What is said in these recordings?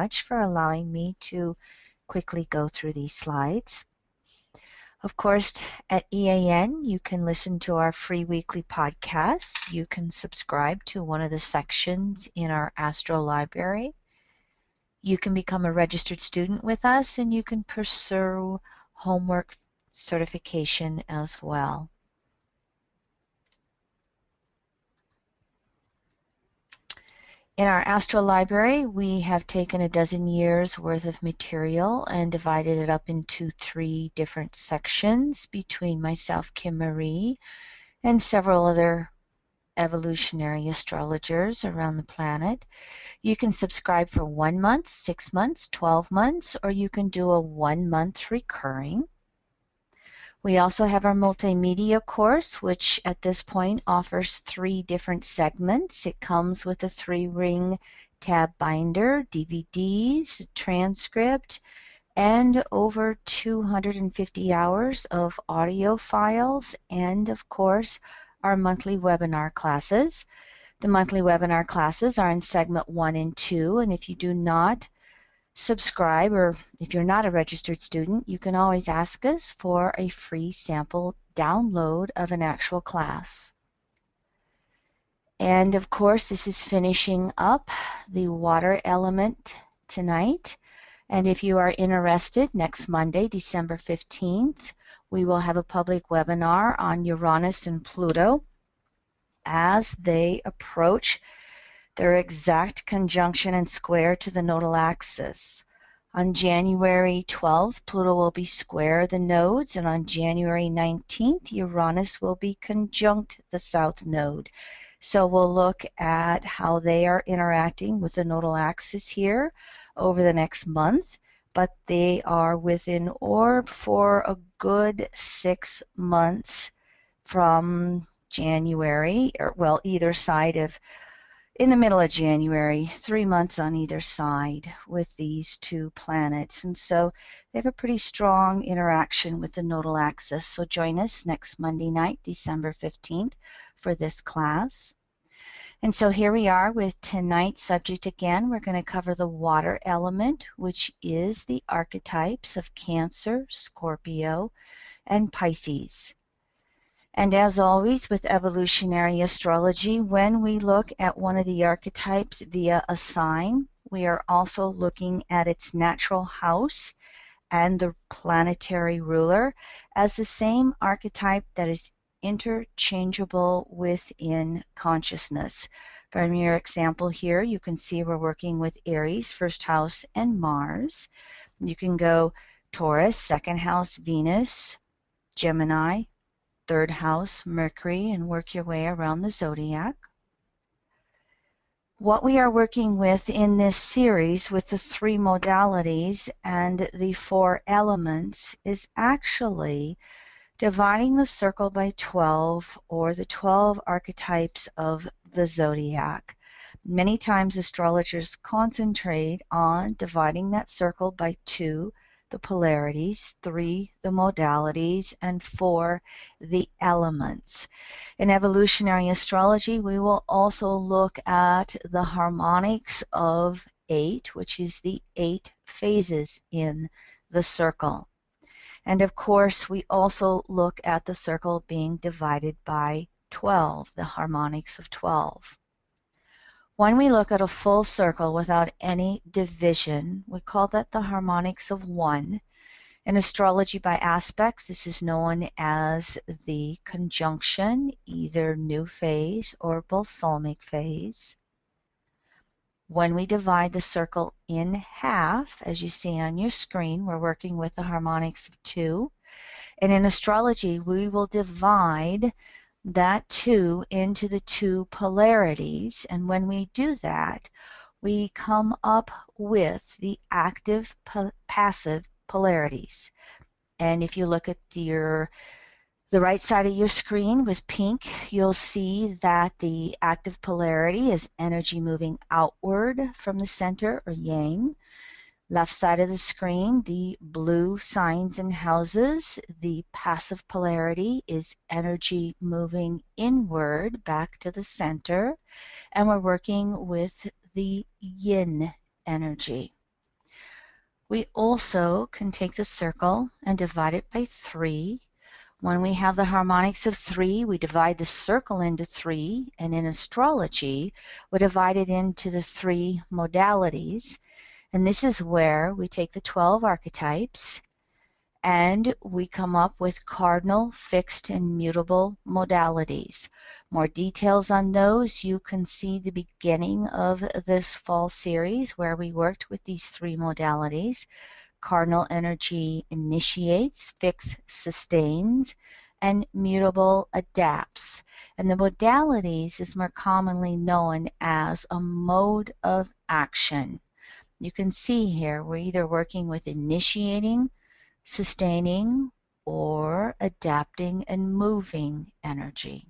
much for allowing me to quickly go through these slides. Of course, at EAN, you can listen to our free weekly podcasts. You can subscribe to one of the sections in our Astro Library. You can become a registered student with us, and you can pursue homework certification as well. In our Astro Library, we have taken a dozen years worth of material and divided it up into 3 different sections between myself, Kim Marie, and several other evolutionary astrologers around the planet. You can subscribe for 1 month, 6 months, 12 months, or you can do a 1-month recurring. We also have our multimedia course, which at this point offers 3 different segments. It comes with a 3-ring tab binder, DVDs, transcript, and over 250 hours of audio files, and of course, our monthly webinar classes. The monthly webinar classes are in segment 1 and 2, and if you do not subscribe, or if you're not a registered student, you can always ask us for a free sample download of an actual class. And of course, this is finishing up the water element tonight. And if you are interested, next Monday, December 15th, we will have a public webinar on Uranus and Pluto as they approach their exact conjunction and square to the nodal axis. On January 12th, Pluto will be square the nodes, and on January 19th, Uranus will be conjunct the south node. So we'll look at how they are interacting with the nodal axis here over the next month, but they are within orb for a good 6 months from January, or well, either side of in the middle of January, 3 months on either side with these 2 planets. And so they have a pretty strong interaction with the nodal axis. So join us next Monday night, December 15th, for this class. And so here we are with tonight's subject again. We're going to cover the water element, which is the archetypes of Cancer, Scorpio, and Pisces. And as always with evolutionary astrology, when we look at one of the archetypes via a sign, we are also looking at its natural house and the planetary ruler as the same archetype that is interchangeable within consciousness. From your example here, you can see we're working with Aries, first house, and Mars. You can go Taurus, second house, Venus, Gemini, 3rd house, Mercury, and work your way around the zodiac. What we are working with in this series with the 3 modalities and the 4 elements is actually dividing the circle by 12, or the 12 archetypes of the zodiac. Many times astrologers concentrate on dividing that circle by 2, the polarities, 3, the modalities, and 4, the elements. In evolutionary astrology, we will also look at the harmonics of 8, which is the 8 phases in the circle. And of course, we also look at the circle being divided by 12, the harmonics of 12. When we look at a full circle without any division, we call that the harmonics of 1. In astrology by aspects, this is known as the conjunction, either new phase or balsamic phase. When we divide the circle in half, as you see on your screen, we're working with the harmonics of 2. And in astrology, we will divide that 2 into the 2 polarities, and when we do that, we come up with the active passive polarities. And if you look at the right side of your screen with pink, you'll see that the active polarity is energy moving outward from the center, or yang. Left side of the screen, the blue signs and houses, the passive polarity is energy moving inward back to the center, and we're working with the yin energy. We also can take the circle and divide it by 3. When we have the harmonics of 3, we divide the circle into 3, and in astrology, we divide it into the 3 modalities. And this is where we take the 12 archetypes and we come up with cardinal, fixed, and mutable modalities. More details on those, you can see the beginning of this fall series where we worked with these 3 modalities. Cardinal energy initiates, fixed sustains, and mutable adapts. And the modalities is more commonly known as a mode of action. You can see here we're either working with initiating, sustaining, or adapting and moving energy.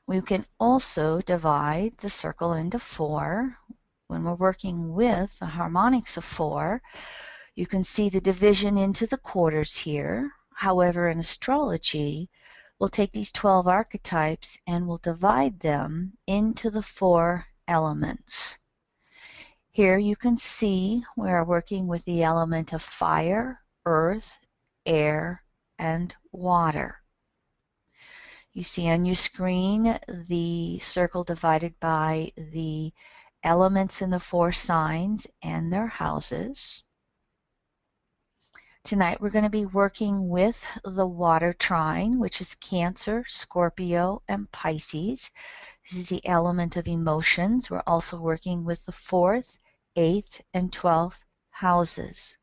We can also divide the circle into 4. When we're working with the harmonics of 4, you can see the division into the quarters here. However, in astrology, we'll take these 12 archetypes and we'll divide them into the 4 elements. Here you can see we are working with the element of fire, earth, air, and water. You see on your screen the circle divided by the elements in the 4 signs and their houses. Tonight we're going to be working with the water trine, which is Cancer, Scorpio, and Pisces. This is the element of emotions. We're also working with the 4th, 8th, and 12th houses.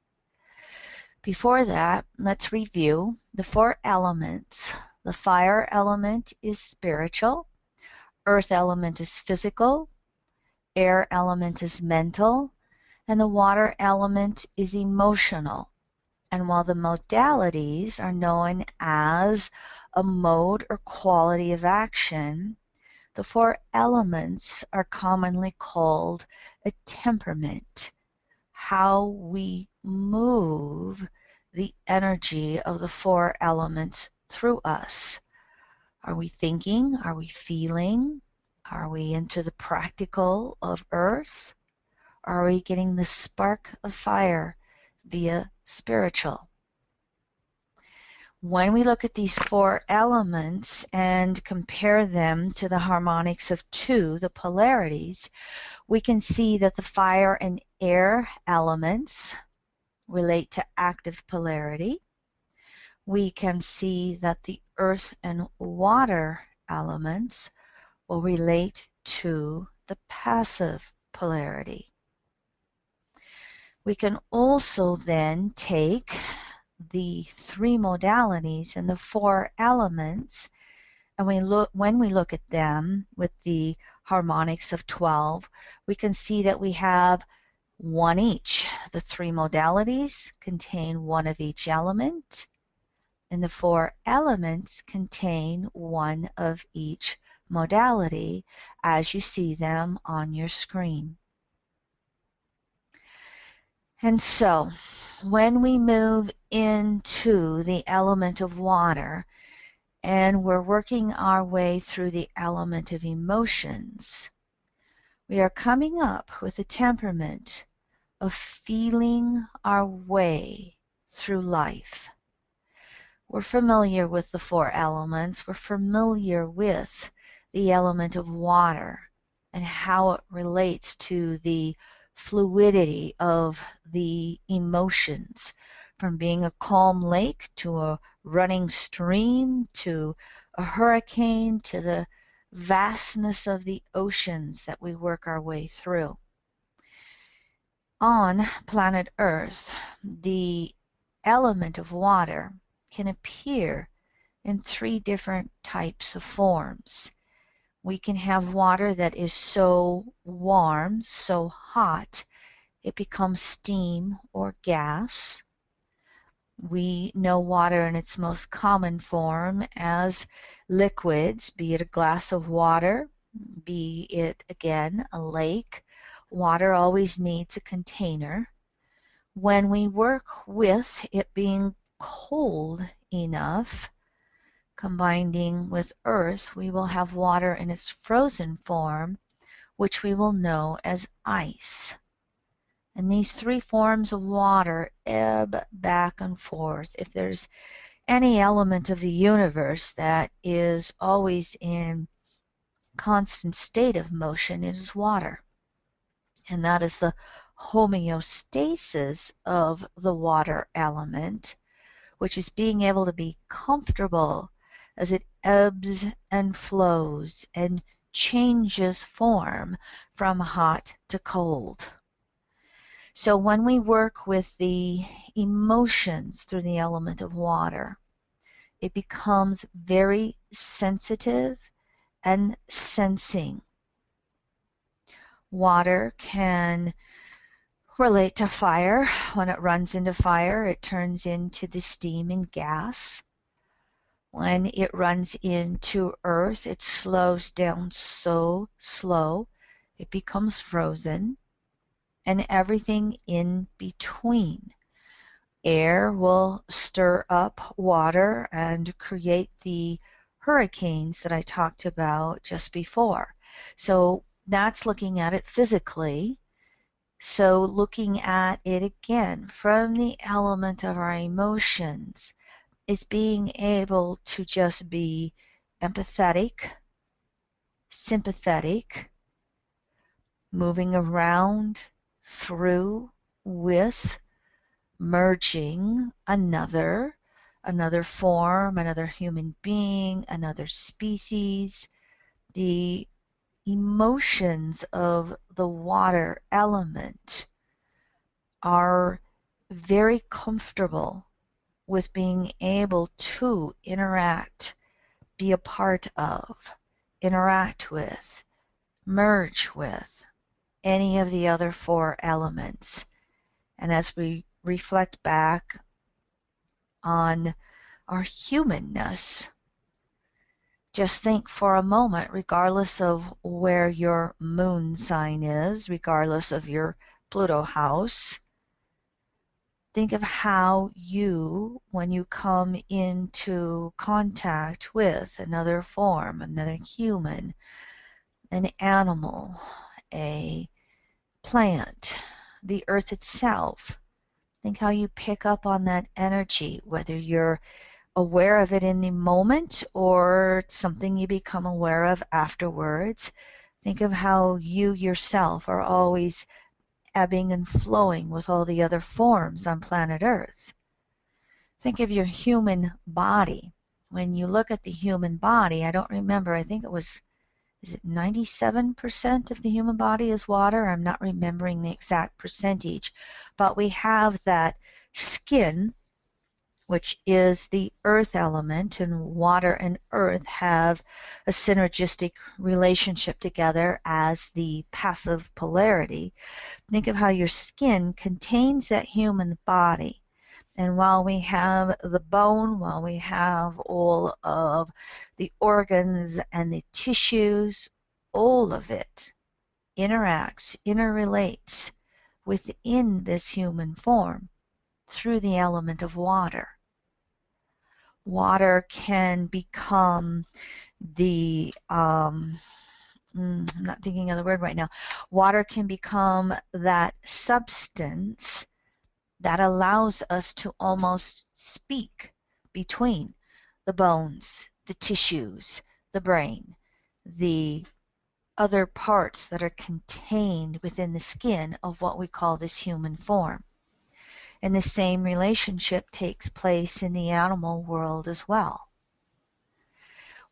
Before that, let's review the 4 elements. The fire element is spiritual, earth element is physical, air element is mental, and the water element is emotional. And while the modalities are known as a mode or quality of action, the 4 elements are commonly called a temperament, how we move the energy of the 4 elements through us. Are we thinking? Are we feeling? Are we into the practical of earth? Are we getting the spark of fire via spiritual? When we look at these 4 elements and compare them to the harmonics of 2, the polarities, we can see that the fire and air elements relate to active polarity. We can see that the earth and water elements will relate to the passive polarity. We can also then take the 3 modalities and the 4 elements, and when we look at them with the harmonics of 12, we can see that we have 1 each. The 3 modalities contain 1 of each element, and the 4 elements contain 1 of each modality as you see them on your screen. And so, when we move into the element of water and we're working our way through the element of emotions, we are coming up with a temperament of feeling our way through life. We're familiar with the 4 elements. We're familiar with the element of water and how it relates to the fluidity of the emotions, from being a calm lake to a running stream to a hurricane to the vastness of the oceans that we work our way through. On planet Earth, the element of water can appear in 3 different types of forms. We can have water that is so warm, so hot, it becomes steam or gas. We know water in its most common form as liquids, be it a glass of water, be it, again, a lake. Water always needs a container. When we work with it being cold enough, combining with earth, we will have water in its frozen form, which we will know as ice. And these three forms of water ebb back and forth. If there's any element of the universe that is always in constant state of motion, it is water. And that is the homeostasis of the water element, which is being able to be comfortable as it ebbs and flows and changes form from hot to cold. So when we work with the emotions through the element of water, it becomes very sensitive and sensing. Water can relate to fire. When it runs into fire, it turns into the steam and gas. When it runs into earth, it slows down so slow, it becomes frozen, and everything in between. Air will stir up water and create the hurricanes that I talked about just before. So that's looking at it physically. So looking at it again from the element of our emotions is being able to just be empathetic, sympathetic, moving around, through, with, merging another form, another human being, another species. The emotions of the water element are very comfortable with being able to interact, be a part of, interact with, merge with any of the other four elements. And as we reflect back on our humanness, just think for a moment, regardless of where your moon sign is, regardless of your Pluto house, think of how you, when you come into contact with another form, another human, an animal, a plant, the earth itself, think how you pick up on that energy, whether you're aware of it in the moment or it's something you become aware of afterwards. Think of how you yourself are always ebbing and flowing with all the other forms on planet Earth. Think of your human body. When you look at the human body, I don't remember, I think it was, is it 97% of the human body is water? I'm not remembering the exact percentage, but we have that skin, which is the earth element, and water and earth have a synergistic relationship together as the passive polarity. Think of how your skin contains that human body. And while we have the bone, while we have all of the organs and the tissues, all of it interacts, interrelates within this human form through the element of water. Water can become the I'm not thinking of the word right now. Water can become that substance that allows us to almost speak between the bones, the tissues, the brain, the other parts that are contained within the skin of what we call this human form. And the same relationship takes place in the animal world as well.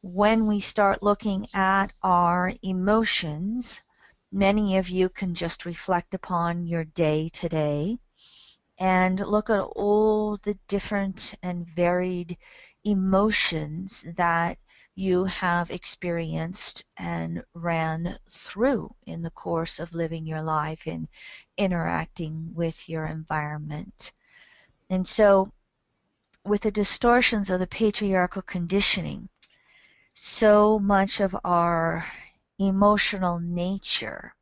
When we start looking at our emotions, many of you can just reflect upon your day today and look at all the different and varied emotions that you have experienced and ran through in the course of living your life and interacting with your environment. And so, with the distortions of the patriarchal conditioning, so much of our emotional nature,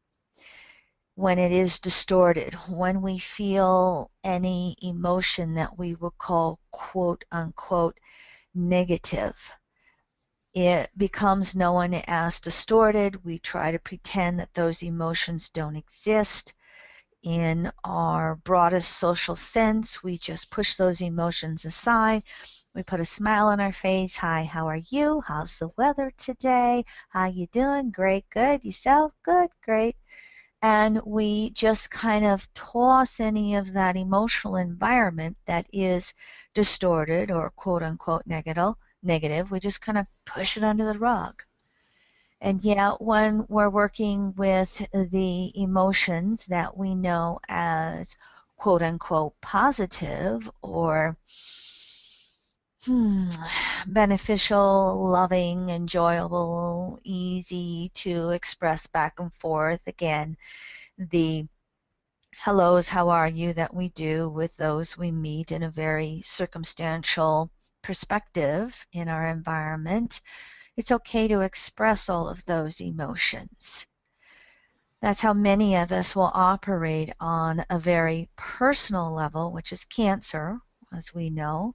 when it is distorted, when we feel any emotion that we will call quote unquote negative, it becomes known as distorted. We try to pretend that those emotions don't exist. in our broadest social sense, we just push those emotions aside. We put a smile on our face. Hi, how are you? How's the weather today? How you doing? Great, good. Yourself? Good, great. And we just kind of toss any of that emotional environment that is distorted or quote unquote negative. We just kind of push it under the rug. And yet, when we're working with the emotions that we know as quote unquote positive or beneficial, loving, enjoyable, easy to express back and forth, again, the hellos, how are you that we do with those we meet in a very circumstantial perspective in our environment, it's okay to express all of those emotions. That's how many of us will operate on a very personal level, which is Cancer, as we know.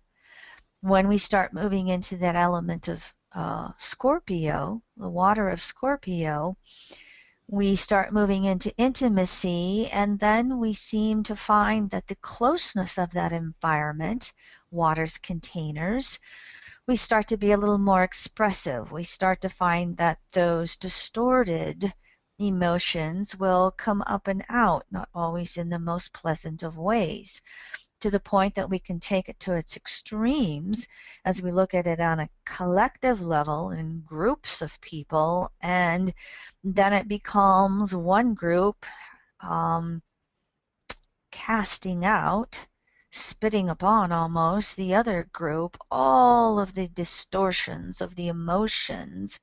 When we start moving into that element of Scorpio, the water of Scorpio, we start moving into intimacy, and then we seem to find that the closeness of that environment, water's containers, we start to be a little more expressive. We start to find that those distorted emotions will come up and out, not always in the most pleasant of ways, to the point that we can take it to its extremes as we look at it on a collective level in groups of people, and then it becomes one group casting out, spitting upon almost the other group all of the distortions of the emotions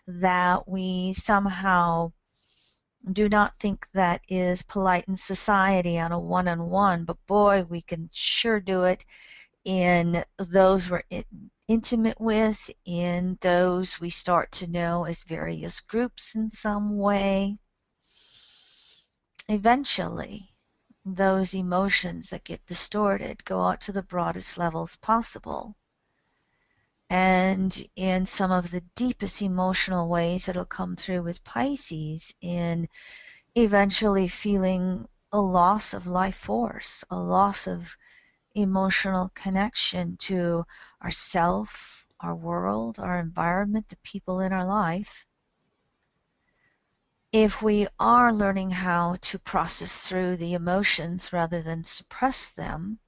that we somehow do not think that is polite in society on a one-on-one, but boy, we can sure do it in those we're intimate with, in those we start to know as various groups in some way. Eventually, those emotions that get distorted go out to the broadest levels possible. And in some of the deepest emotional ways, it'll come through with Pisces in eventually feeling a loss of life force, a loss of emotional connection to ourself, our world, our environment, the people in our life. If we are learning how to process through the emotions rather than suppress them,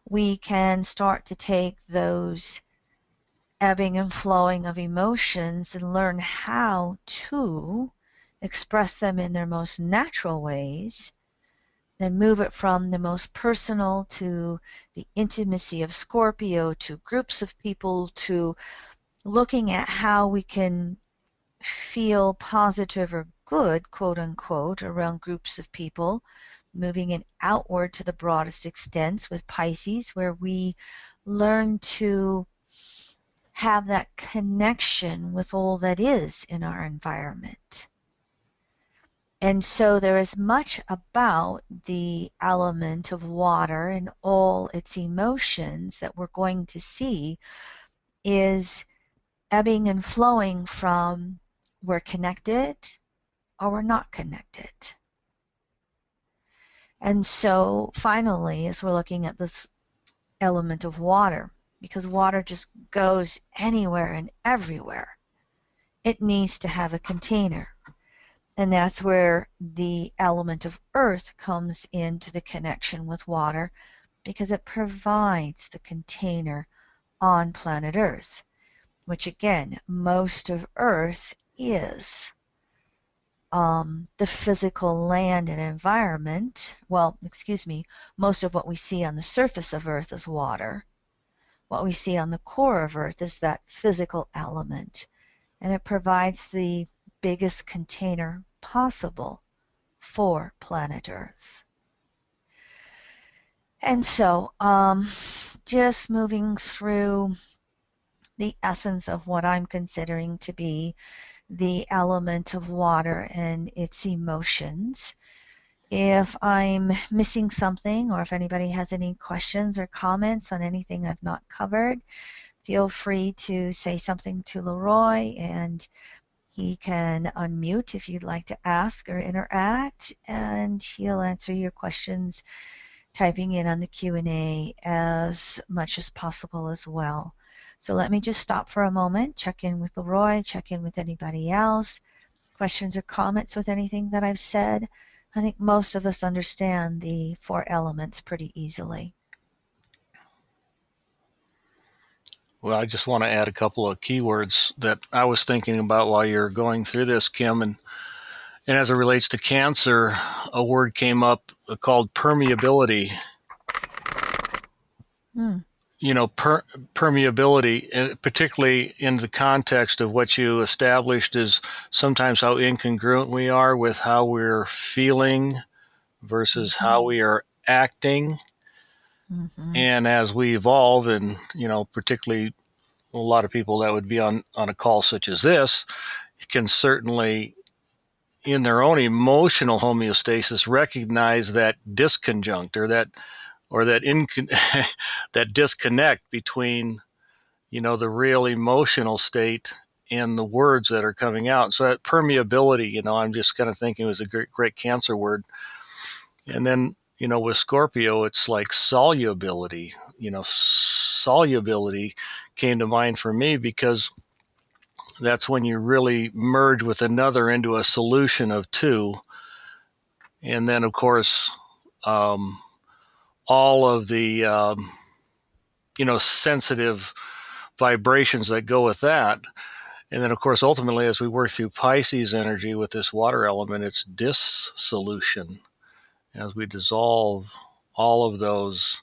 we can start to take those ebbing and flowing of emotions and learn how to express them in their most natural ways, then move it from the most personal to the intimacy of Scorpio, to groups of people, to looking at how we can feel positive or good, quote unquote, around groups of people, moving it outward to the broadest extents with Pisces, where we learn to have that connection with all that is in our environment. And so there is much about the element of water and all its emotions that we're going to see is ebbing and flowing from we're connected or we're not connected. And so finally, as we're looking at this element of water, because water just goes anywhere and everywhere, it needs to have a container. And that's where the element of earth comes into the connection with water, because it provides the container on planet Earth, which again, most of Earth is the physical land and environment. Well, excuse me, most of what we see on the surface of Earth is water. What we see on the core of Earth is that physical element, and it provides the biggest container possible for planet Earth. And so, just moving through the essence of what I'm considering to be the element of water and its emotions. If I'm missing something, or if anybody has any questions or comments on anything I've not covered, feel free to say something to Leroy, and He can unmute if you'd like to ask or interact, and he'll answer your questions typing in on the Q&A as much as possible as well. So let me just stop for a moment, check in with Leroy, check in with anybody else. Questions or comments with anything that I've said? I think most of us understand the 4 elements pretty easily. Well, I just want to add a couple of keywords that I was thinking about while you're going through this, Kim. And as it relates to cancer, a word came up called permeability. You know, permeability, particularly in the context of what you established, is sometimes how incongruent we are with how we're feeling versus how we are acting. And as we evolve, and, you know, particularly a lot of people that would be on a call such as this can certainly, in their own emotional homeostasis, recognize that disconjunct or that that disconnect between, you know, the real emotional state and the words that are coming out. So that permeability, you know, I'm just kind of thinking it was a great cancer word. And then, you know, with Scorpio, it's like solubility. You know, solubility came to mind for me because that's when you really merge with another into a solution of two. And then, of course, all of the, you know, sensitive vibrations that go with that. And then, of course, ultimately, as we work through Pisces energy with this water element, it's dissolution as we dissolve all of those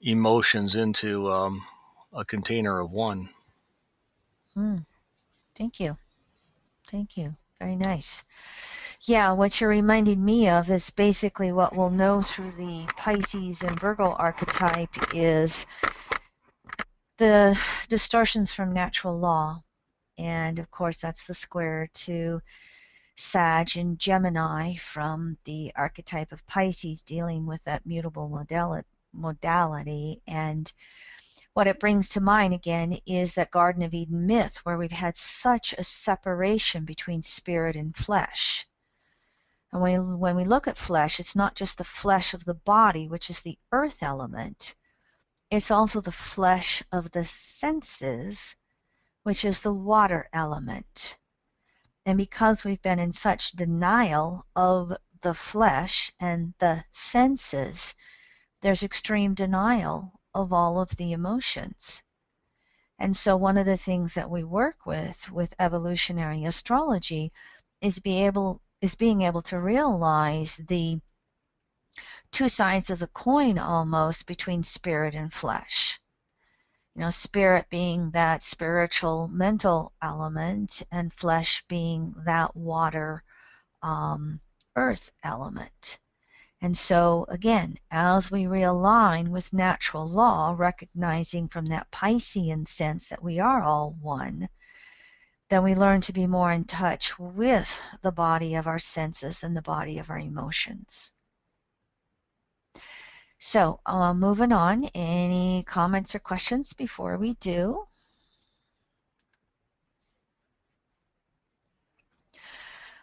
emotions into a container of one. Thank you. Thank you. Very nice. Yeah, what you're reminding me of is basically what we'll know through the Pisces and Virgo archetype is the distortions from natural law. And of course, that's the square to Sag and Gemini from the archetype of Pisces dealing with that mutable modality. And what it brings to mind again is that Garden of Eden myth where we've had such a separation between spirit and flesh. And when we look at flesh, it's not just the flesh of the body, which is the earth element. It's also the flesh of the senses, which is the water element. And because we've been in such denial of the flesh and the senses, there's extreme denial of all of the emotions. And so one of the things that we work with evolutionary astrology is being able to realize the two sides of the coin almost between spirit and flesh. You know, spirit being that spiritual mental element and flesh being that water earth element. And so again, as we realign with natural law, recognizing from that Piscean sense that we are all one, then we learn to be more in touch with the body of our senses and the body of our emotions. So moving on, any comments or questions before we do?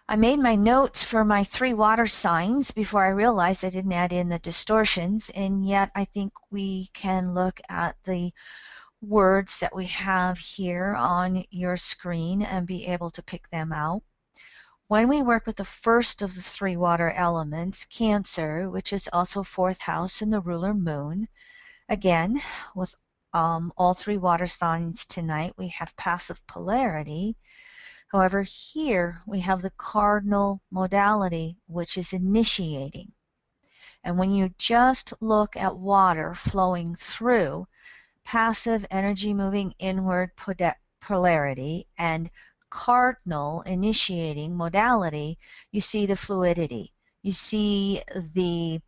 I made my notes for my 3 water signs before I realized I didn't add in the distortions, and yet I think we can look at the words that we have here on your screen and be able to pick them out. When we work with the first of the 3 water elements, Cancer, which is also 4th house in the ruler moon, again, with all 3 water signs tonight, we have passive polarity. However, here we have the cardinal modality, which is initiating. And when you just look at water flowing through, passive energy moving inward polarity and cardinal initiating modality, you see the fluidity. You see the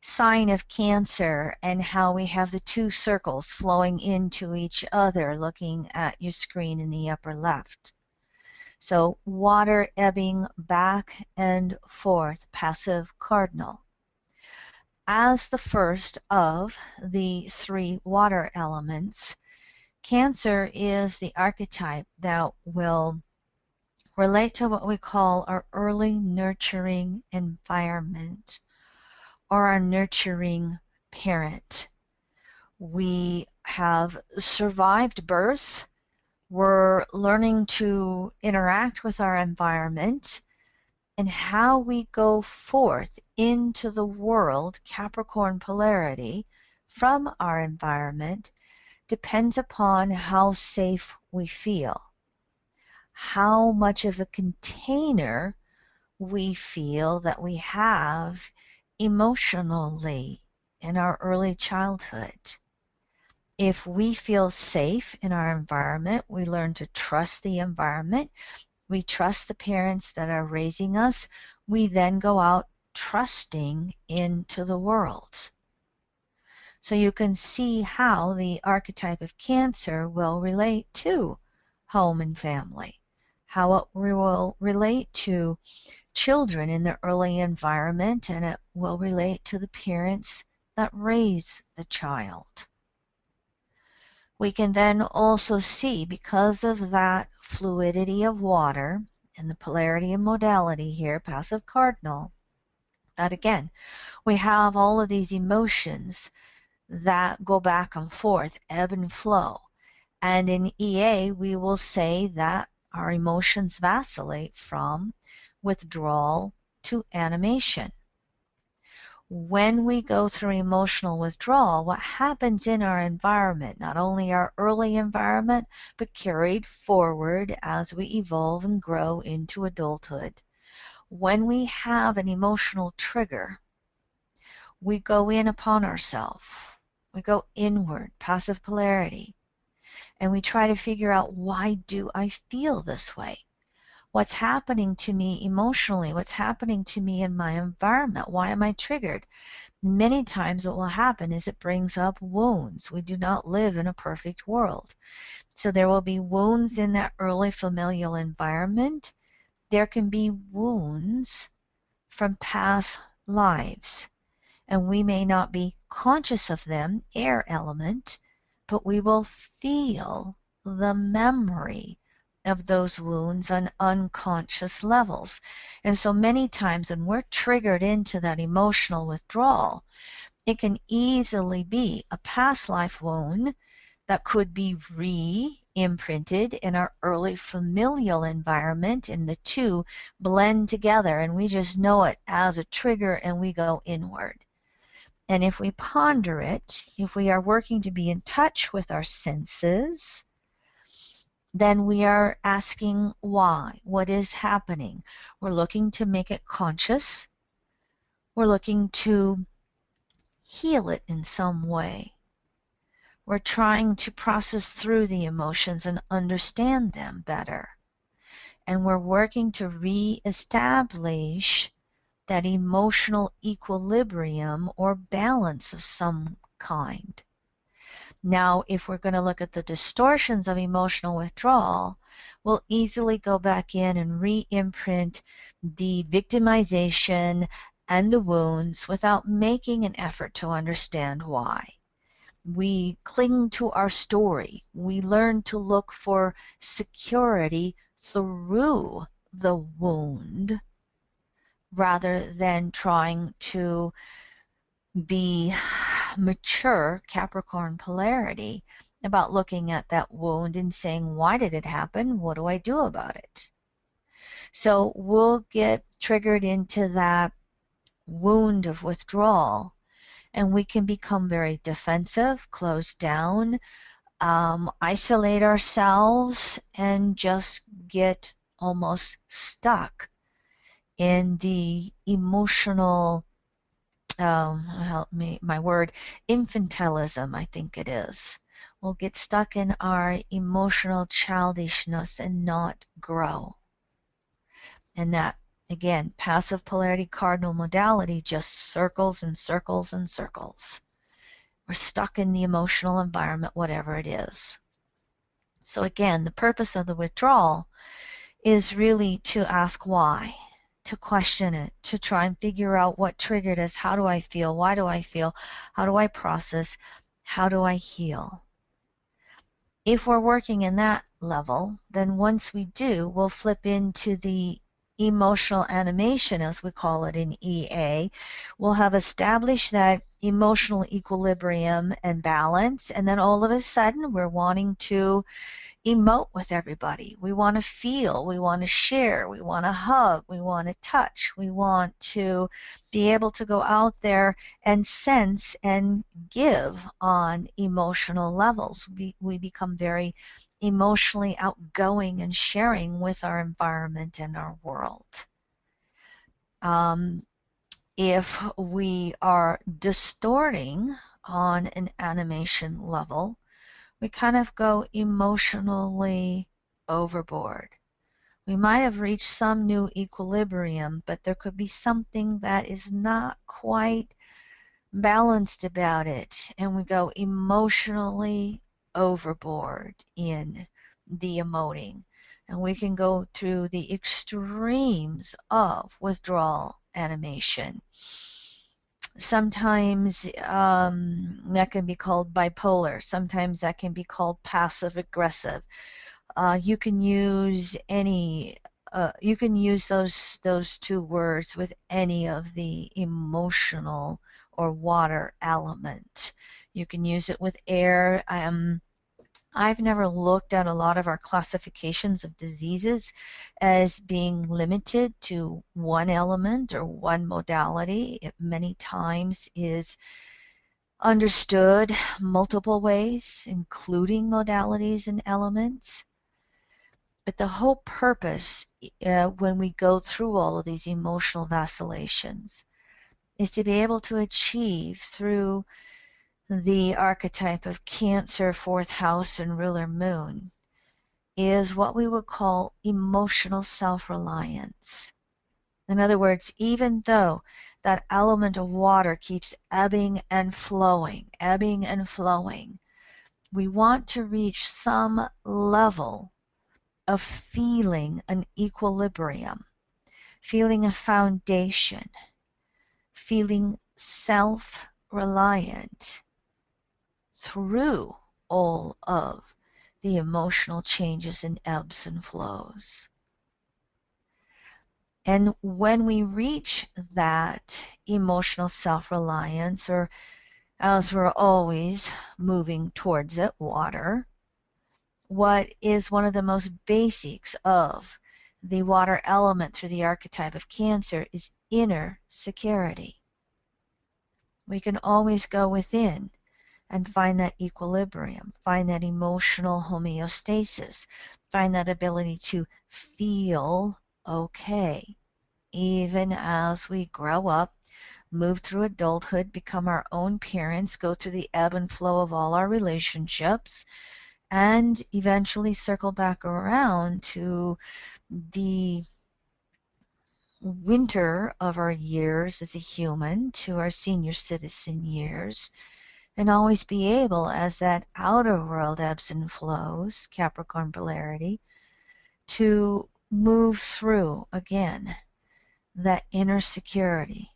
sign of Cancer and how we have the 2 circles flowing into each other looking at your screen in the upper left. So water ebbing back and forth, passive cardinal. As the first of the 3 water elements, Cancer is the archetype that will relate to what we call our early nurturing environment or our nurturing parent. We have survived birth. We're learning to interact with our environment, and how we go forth into the world, Capricorn polarity, from our environment depends upon how safe we feel, how much of a container we feel that we have emotionally in our early childhood. If we feel safe in our environment, we learn to trust the environment. We trust the parents that are raising us. We then go out trusting into the world. So you can see how the archetype of Cancer will relate to home and family, how it will relate to children in the early environment, and it will relate to the parents that raise the child. We can then also see, because of that fluidity of water and the polarity and modality here, passive cardinal, that again, we have all of these emotions that go back and forth, ebb and flow. And in EA, we will say that our emotions vacillate from withdrawal to animation. When we go through emotional withdrawal, what happens in our environment, not only our early environment, but carried forward as we evolve and grow into adulthood. When we have an emotional trigger, we go in upon ourselves. We go inward, passive polarity, and we try to figure out, why do I feel this way? What's happening to me emotionally? What's happening to me in my environment? Why am I triggered? Many times what will happen is it brings up wounds. We do not live in a perfect world. So there will be wounds in that early familial environment. There can be wounds from past lives, and we may not be conscious of them, air element, but we will feel the memory of those wounds on unconscious levels. And so many times when we're triggered into that emotional withdrawal, it can easily be a past life wound that could be re-imprinted in our early familial environment, and the two blend together, and we just know it as a trigger and we go inward. And if we ponder it, if we are working to be in touch with our senses, then we are asking why, what is happening. We're looking to make it conscious. We're looking to heal it in some way. We're trying to process through the emotions and understand them better. And we're working to re-establish that emotional equilibrium or balance of some kind. Now, if we're going to look at the distortions of emotional withdrawal, we'll easily go back in and re-imprint the victimization and the wounds without making an effort to understand why. We cling to our story. We learn to look for security through the wound rather than trying to be mature Capricorn polarity about looking at that wound and saying, why did it happen? What do I do about it? So we'll get triggered into that wound of withdrawal, and we can become very defensive, close down, isolate ourselves, and just get almost stuck in the emotional, help me, my word, infantilism, I think it is. We'll get stuck in our emotional childishness and not grow. And that, again, passive polarity cardinal modality just circles and circles and circles. We're stuck in the emotional environment, whatever it is. So again, the purpose of the withdrawal is really to ask why, to question it, to try and figure out what triggered us. How do I feel? Why do I feel? How do I process? How do I heal? If we're working in that level, then once we do, we'll flip into the emotional animation, as we call it in EA. We'll have established that emotional equilibrium and balance, and then all of a sudden we're wanting to emote with everybody. We want to feel, we want to share, we want to hug, we want to touch, we want to be able to go out there and sense and give on emotional levels. We become very emotionally outgoing and sharing with our environment and our world. Um, if we are distorting on an animation level, we kind of go emotionally overboard. We might have reached some new equilibrium, but there could be something that is not quite balanced about it, and we go emotionally overboard in the emoting. And we can go through the extremes of withdrawal animation. Sometimes that can be called bipolar. Sometimes that can be called passive aggressive. You can use any. You can use those two words with any of the emotional or water element. You can use it with air. I've never looked at a lot of our classifications of diseases as being limited to one element or one modality. It many times is understood multiple ways, including modalities and elements. But the whole purpose, when we go through all of these emotional vacillations, is to be able to achieve through the archetype of Cancer, fourth house, and ruler moon, is what we would call emotional self-reliance. In other words, even though that element of water keeps ebbing and flowing, we want to reach some level of feeling an equilibrium, feeling a foundation, feeling self-reliant through all of the emotional changes and ebbs and flows. And when we reach that emotional self-reliance, or as we're always moving towards it, water, what is one of the most basics of the water element through the archetype of Cancer is inner security. We can always go within and find that equilibrium, find that emotional homeostasis, find that ability to feel okay, even as we grow up, move through adulthood, become our own parents, go through the ebb and flow of all our relationships, and eventually circle back around to the winter of our years as a human, to our senior citizen years, and always be able, as that outer world ebbs and flows, Capricorn polarity, to move through again that inner security,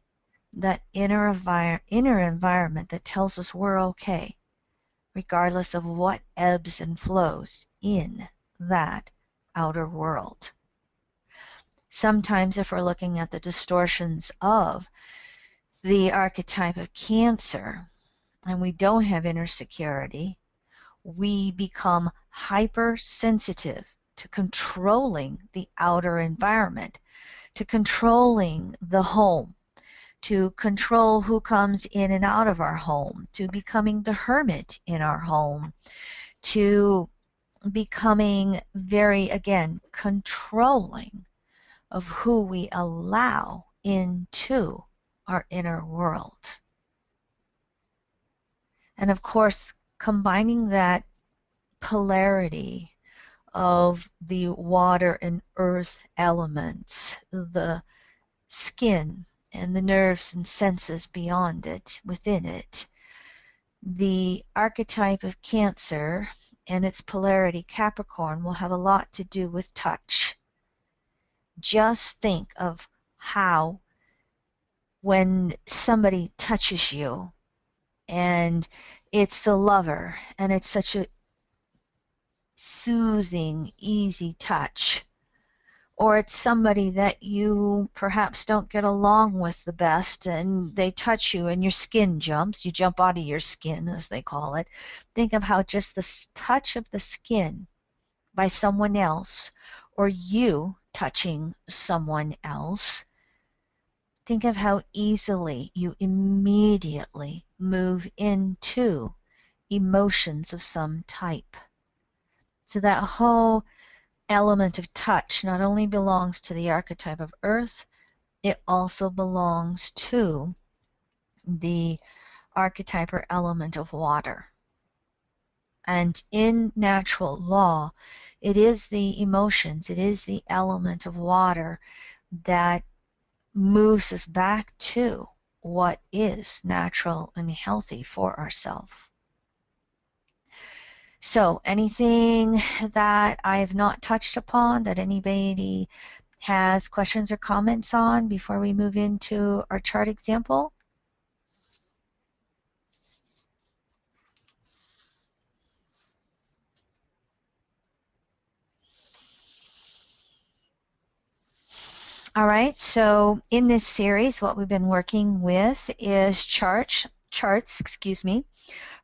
that inner environment that tells us we're okay, regardless of what ebbs and flows in that outer world. Sometimes, if we're looking at the distortions of the archetype of Cancer and we don't have inner security, we become hypersensitive to controlling the outer environment, to controlling the home, to control who comes in and out of our home, to becoming the hermit in our home, to becoming very, again, controlling of who we allow into our inner world. And of course, combining that polarity of the water and earth elements, the skin and the nerves and senses beyond it, within it, the archetype of Cancer and its polarity Capricorn will have a lot to do with touch. Just think of how when somebody touches you and it's the lover and it's such a soothing, easy touch. Or it's somebody that you perhaps don't get along with the best, and they touch you and your skin jumps. You jump out of your skin, as they call it. Think of how just the touch of the skin by someone else, or you touching someone else, think of how easily you immediately move into emotions of some type. So that whole element of touch not only belongs to the archetype of earth, it also belongs to the archetype or element of water. And in natural law, it is the emotions, it is the element of water that moves us back to what is natural and healthy for ourselves. So anything that I've not touched upon that anybody has questions or comments on before we move into our chart example? All right, so in this series, what we've been working with is charts,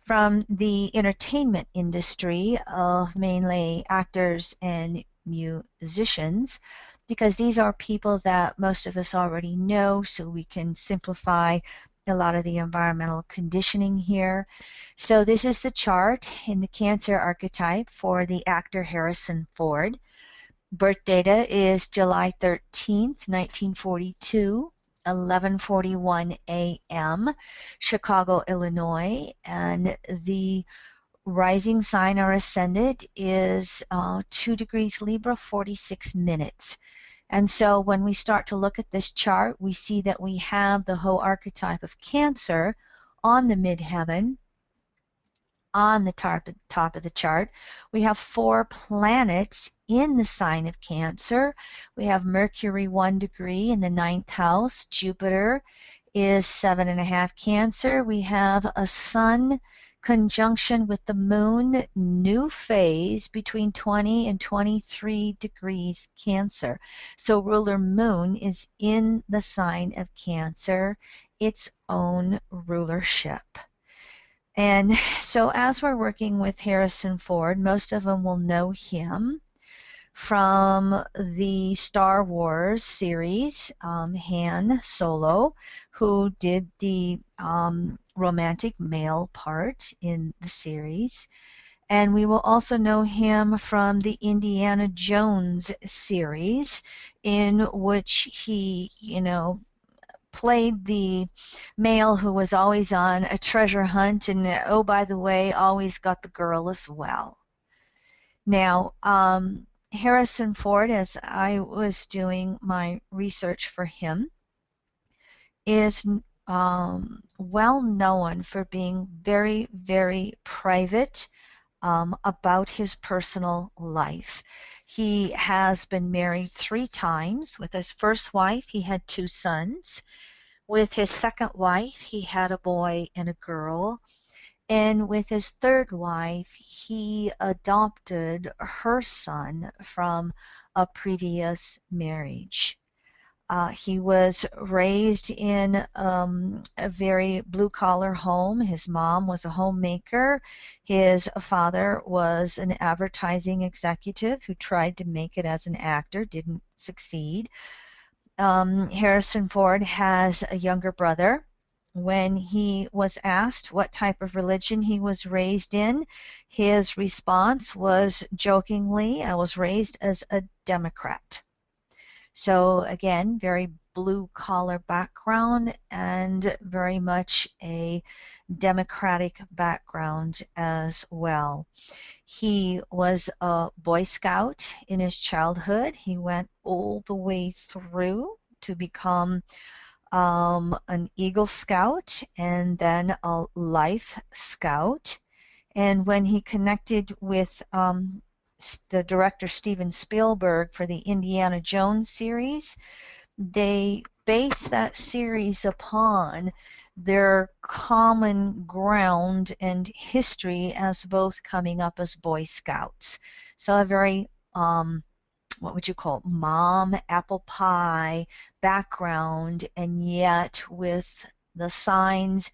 from the entertainment industry of mainly actors and musicians, because these are people that most of us already know, so we can simplify a lot of the environmental conditioning here. So this is the chart in the Cancer archetype for the actor Harrison Ford. Birth data is July 13th, 1942, 11:41 a.m., Chicago, Illinois, and the rising sign or ascendant is 2 degrees Libra, 46 minutes. And so when we start to look at this chart, we see that we have the whole archetype of Cancer on the midheaven, on the top of the chart. We have 4 planets in the sign of Cancer. We have Mercury 1 degree in the 9th house. Jupiter is 7.5 Cancer. We have a Sun conjunction with the Moon, new phase between 20 and 23 degrees Cancer. So ruler Moon is in the sign of Cancer, its own rulership. And so as we're working with Harrison Ford, most of them will know him from the Star Wars series, Han Solo, who did the romantic male part in the series. And we will also know him from the Indiana Jones series, in which he, played the male who was always on a treasure hunt and, oh, by the way, always got the girl as well. Now, Harrison Ford, as I was doing my research for him, is well known for being very, very private about his personal life. He has been married 3 times. With his first wife, he had 2 sons. With his second wife, he had a boy and a girl. And with his third wife, he adopted her son from a previous marriage. He was raised in a very blue-collar home. His mom was a homemaker. His father was an advertising executive who tried to make it as an actor, didn't succeed. Harrison Ford has a younger brother. When he was asked what type of religion he was raised in, his response was jokingly, "I was raised as a Democrat." So again, very blue-collar background and very much a Democratic background as well. He was a Boy Scout in his childhood. He went all the way through to become an Eagle Scout and then a Life Scout. And when he connected with the director Steven Spielberg for the Indiana Jones series, they base that series upon their common ground and history as both coming up as Boy Scouts. So a very, what would you call it, mom, apple pie background, and yet with the signs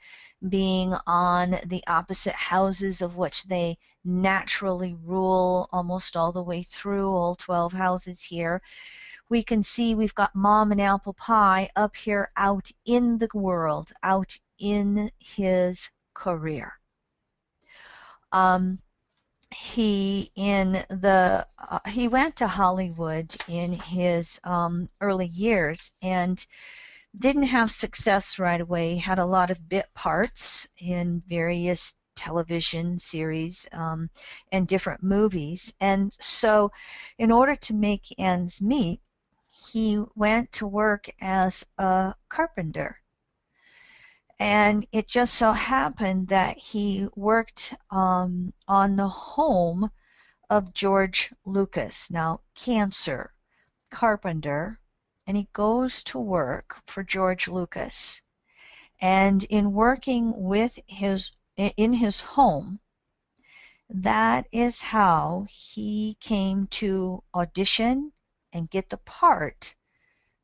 being on the opposite houses of which they naturally rule almost all the way through all 12 houses here. We can see we've got mom and apple pie up here out in the world, out in his career. Um, he went to Hollywood in his early years and didn't have success right away. Had a lot of bit parts in various television series and different movies. And so, in order to make ends meet, he went to work as a carpenter. And it just so happened that he worked on the home of George Lucas. Now, cancer, carpenter, and he goes to work for George Lucas. And in working in his home, that is how he came to audition and get the part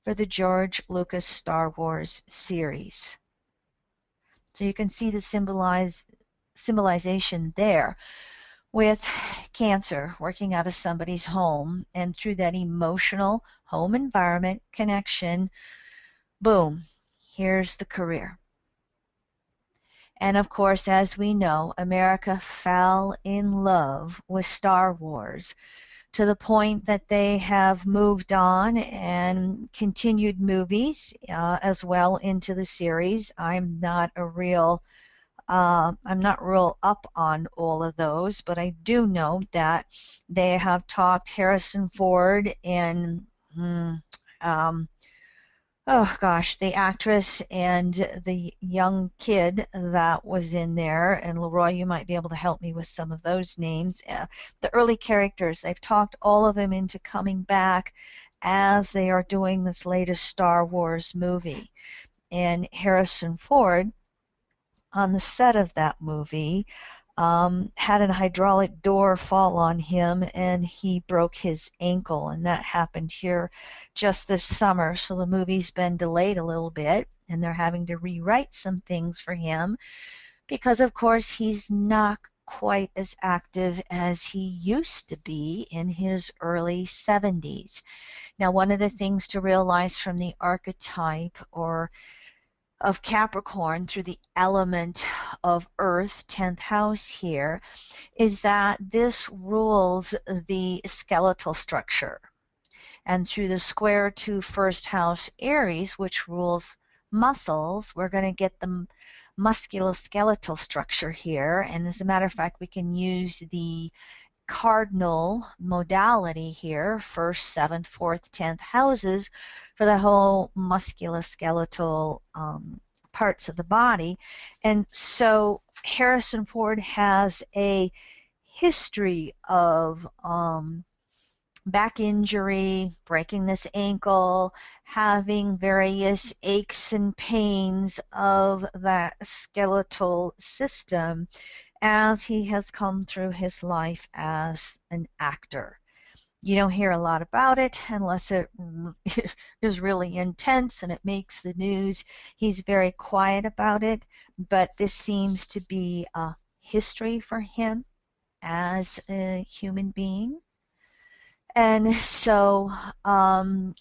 for the George Lucas Star Wars series. So you can see the symbolization there with cancer working out of somebody's home, and through that emotional home environment connection, boom, here's the career. And of course, as we know, America fell in love with Star Wars to the point that they have moved on and continued movies as well into the series. I'm not real up on all of those, but I do know that they have talked Harrison Ford and oh gosh, the actress and the young kid that was in there, and Leroy, you might be able to help me with some of those names. The early characters, they've talked all of them into coming back as they are doing this latest Star Wars movie. And Harrison Ford, on the set of that movie, had a hydraulic door fall on him and he broke his ankle, and that happened here just this summer. So the movie's been delayed a little bit and they're having to rewrite some things for him because, of course, he's not quite as active as he used to be in his early 70s. Now, one of the things to realize from the archetype or of Capricorn through the element of Earth, 10th house here, is that this rules the skeletal structure. And through the square to first house Aries, which rules muscles, we're going to get the musculoskeletal structure here. And as a matter of fact, we can use the cardinal modality here, first, seventh, fourth, 10th houses, for the whole musculoskeletal parts of the body. And so Harrison Ford has a history of back injury, breaking this ankle, having various aches and pains of that skeletal system as he has come through his life as an actor. You don't hear a lot about it unless it is really intense and it makes the news. He's very quiet about it, but this seems to be a history for him as a human being. And so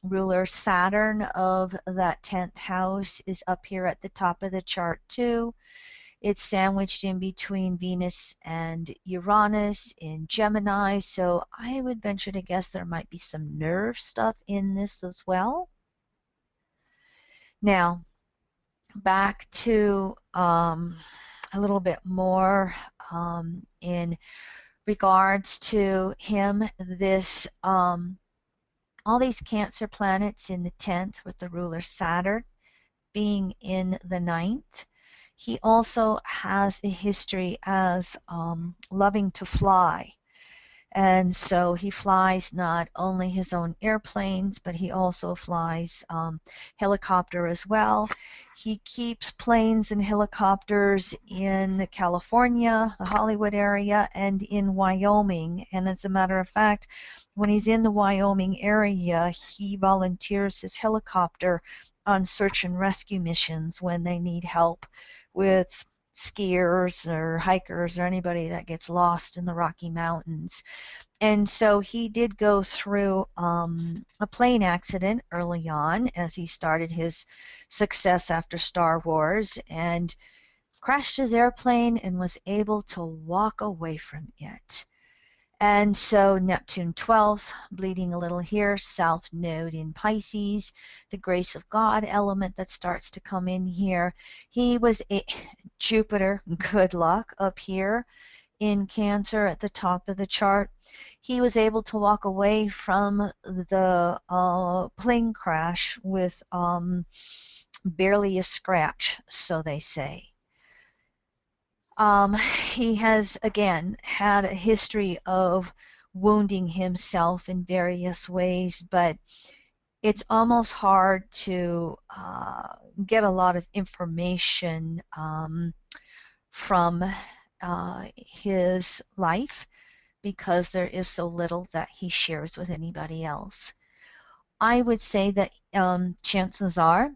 ruler Saturn of that 10th house is up here at the top of the chart too. It's sandwiched in between Venus and Uranus in Gemini, so I would venture to guess there might be some nerve stuff in this as well. Now, back to a little bit more in regards to him. All these Cancer planets in the 10th with the ruler Saturn being in the 9th. He also has a history as loving to fly. And so he flies not only his own airplanes, but he also flies helicopter as well. He keeps planes and helicopters in California, the Hollywood area, and in Wyoming. And as a matter of fact, when he's in the Wyoming area, he volunteers his helicopter on search and rescue missions when they need help with skiers or hikers or anybody that gets lost in the Rocky Mountains. And so he did go through a plane accident early on as he started his success after Star Wars and crashed his airplane and was able to walk away from it. And so Neptune 12th, bleeding a little here, South Node in Pisces, the grace of God element that starts to come in here. He was a Jupiter, good luck up here in Cancer at the top of the chart. He was able to walk away from the plane crash with barely a scratch, so they say. He has, again, had a history of wounding himself in various ways, but it's almost hard to get a lot of information from his life because there is so little that he shares with anybody else. I would say that chances are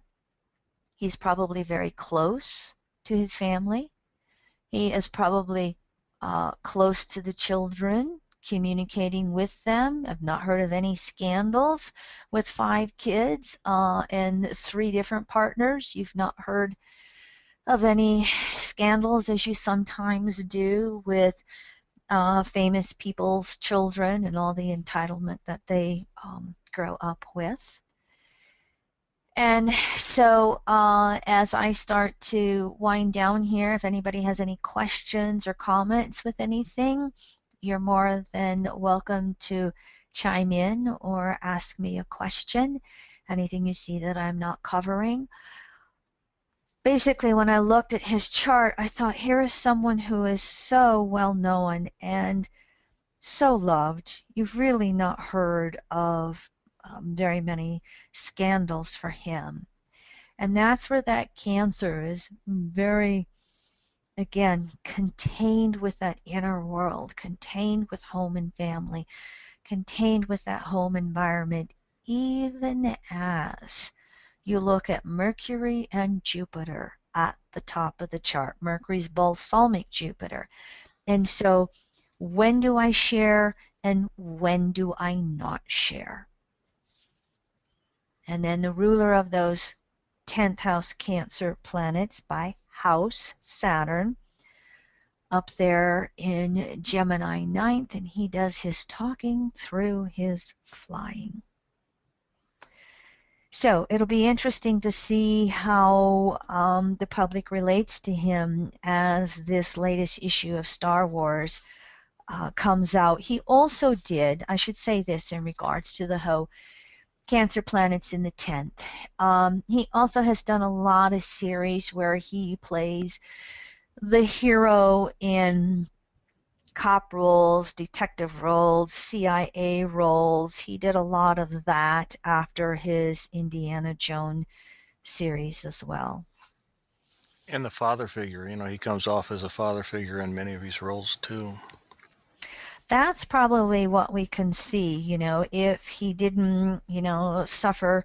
he's probably very close to his family. He is probably close to the children, communicating with them. I've not heard of any scandals with 5 kids and 3 different partners. You've not heard of any scandals as you sometimes do with famous people's children and all the entitlement that they grow up with. And so as I start to wind down here, if anybody has any questions or comments with anything, you're more than welcome to chime in or ask me a question. Anything you see that I'm not covering. Basically, when I looked at his chart, I thought, here is someone who is so well known and so loved. You've really not heard of very many scandals for him. And that's where that Cancer is very, again, contained with that inner world, contained with home and family, contained with that home environment, even as you look at Mercury and Jupiter at the top of the chart. Mercury's balsamic Jupiter. And so when do I share and when do I not share? And then the ruler of those 10th house Cancer planets by house, Saturn, up there in Gemini 9th, and he does his talking through his flying. So it'll be interesting to see how the public relates to him as this latest issue of Star Wars comes out. He also did, I should say this in regards to the whole Cancer planets in the 10th. He also has done a lot of series where he plays the hero in cop roles, detective roles, CIA roles. He did a lot of that after his Indiana Jones series as well. And the father figure, he comes off as a father figure in many of his roles too. That's probably what we can see, if he didn't, suffer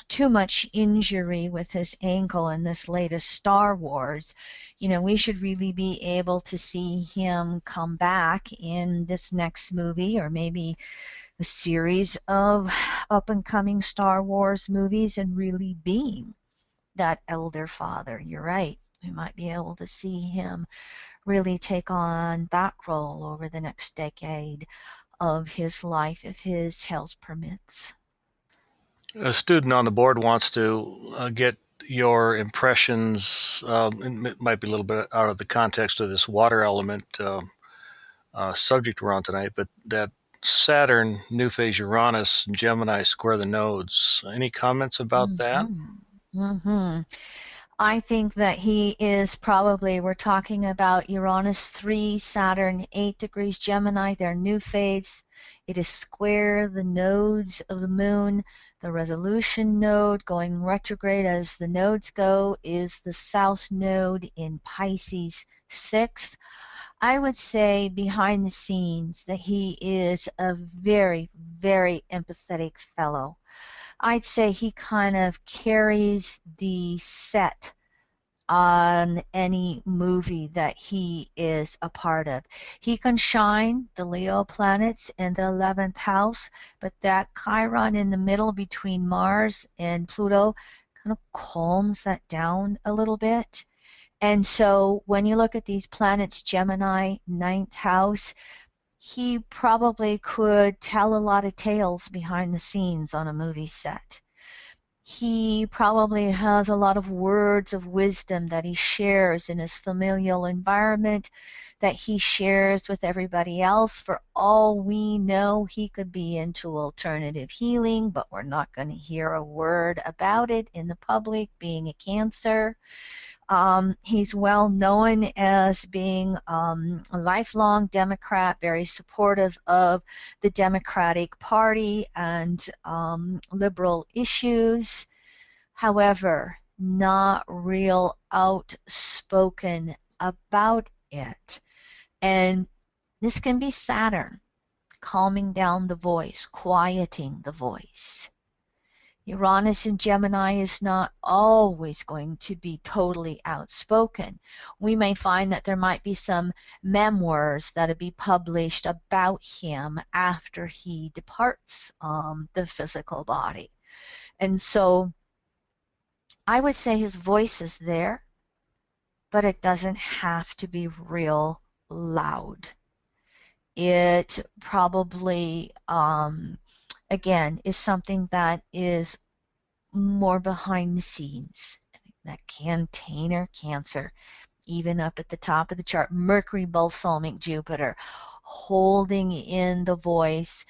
too much injury with his ankle in this latest Star Wars. We should really be able to see him come back in this next movie or maybe a series of up and coming Star Wars movies and really being that elder father. You're right. We might be able to see him really take on that role over the next decade of his life if his health permits. A student on the board wants to get your impressions. It might be a little bit out of the context of this water element subject we're on tonight, but that Saturn, new phase Uranus, and Gemini square the nodes. Any comments about that? Mm-hmm. Mm-hmm. I think that he is probably, we're talking about Uranus 3, Saturn 8 degrees Gemini, their new phase. It is square the nodes of the moon. The resolution node going retrograde as the nodes go is the south node in Pisces 6th. I would say behind the scenes that he is a very, very empathetic fellow. I'd say he kind of carries the set on any movie that he is a part of. He can shine the Leo planets in the 11th house, but that Chiron in the middle between Mars and Pluto kind of calms that down a little bit. And so when you look at these planets, Gemini, ninth house, he probably could tell a lot of tales behind the scenes on a movie set. He probably has a lot of words of wisdom that he shares in his familial environment, that he shares with everybody else. For all we know, he could be into alternative healing, but we're not going to hear a word about it in the public, being a Cancer. He's well known as being a lifelong Democrat, very supportive of the Democratic Party and liberal issues. However, not real outspoken about it. And this can be Saturn calming down the voice, quieting the voice. Uranus in Gemini is not always going to be totally outspoken. We may find that there might be some memoirs that'll be published about him after he departs the physical body. And so I would say his voice is there, but it doesn't have to be real loud. It probably, again, is something that is more behind the scenes. That container Cancer, even up at the top of the chart, Mercury balsamic Jupiter, holding in the voice,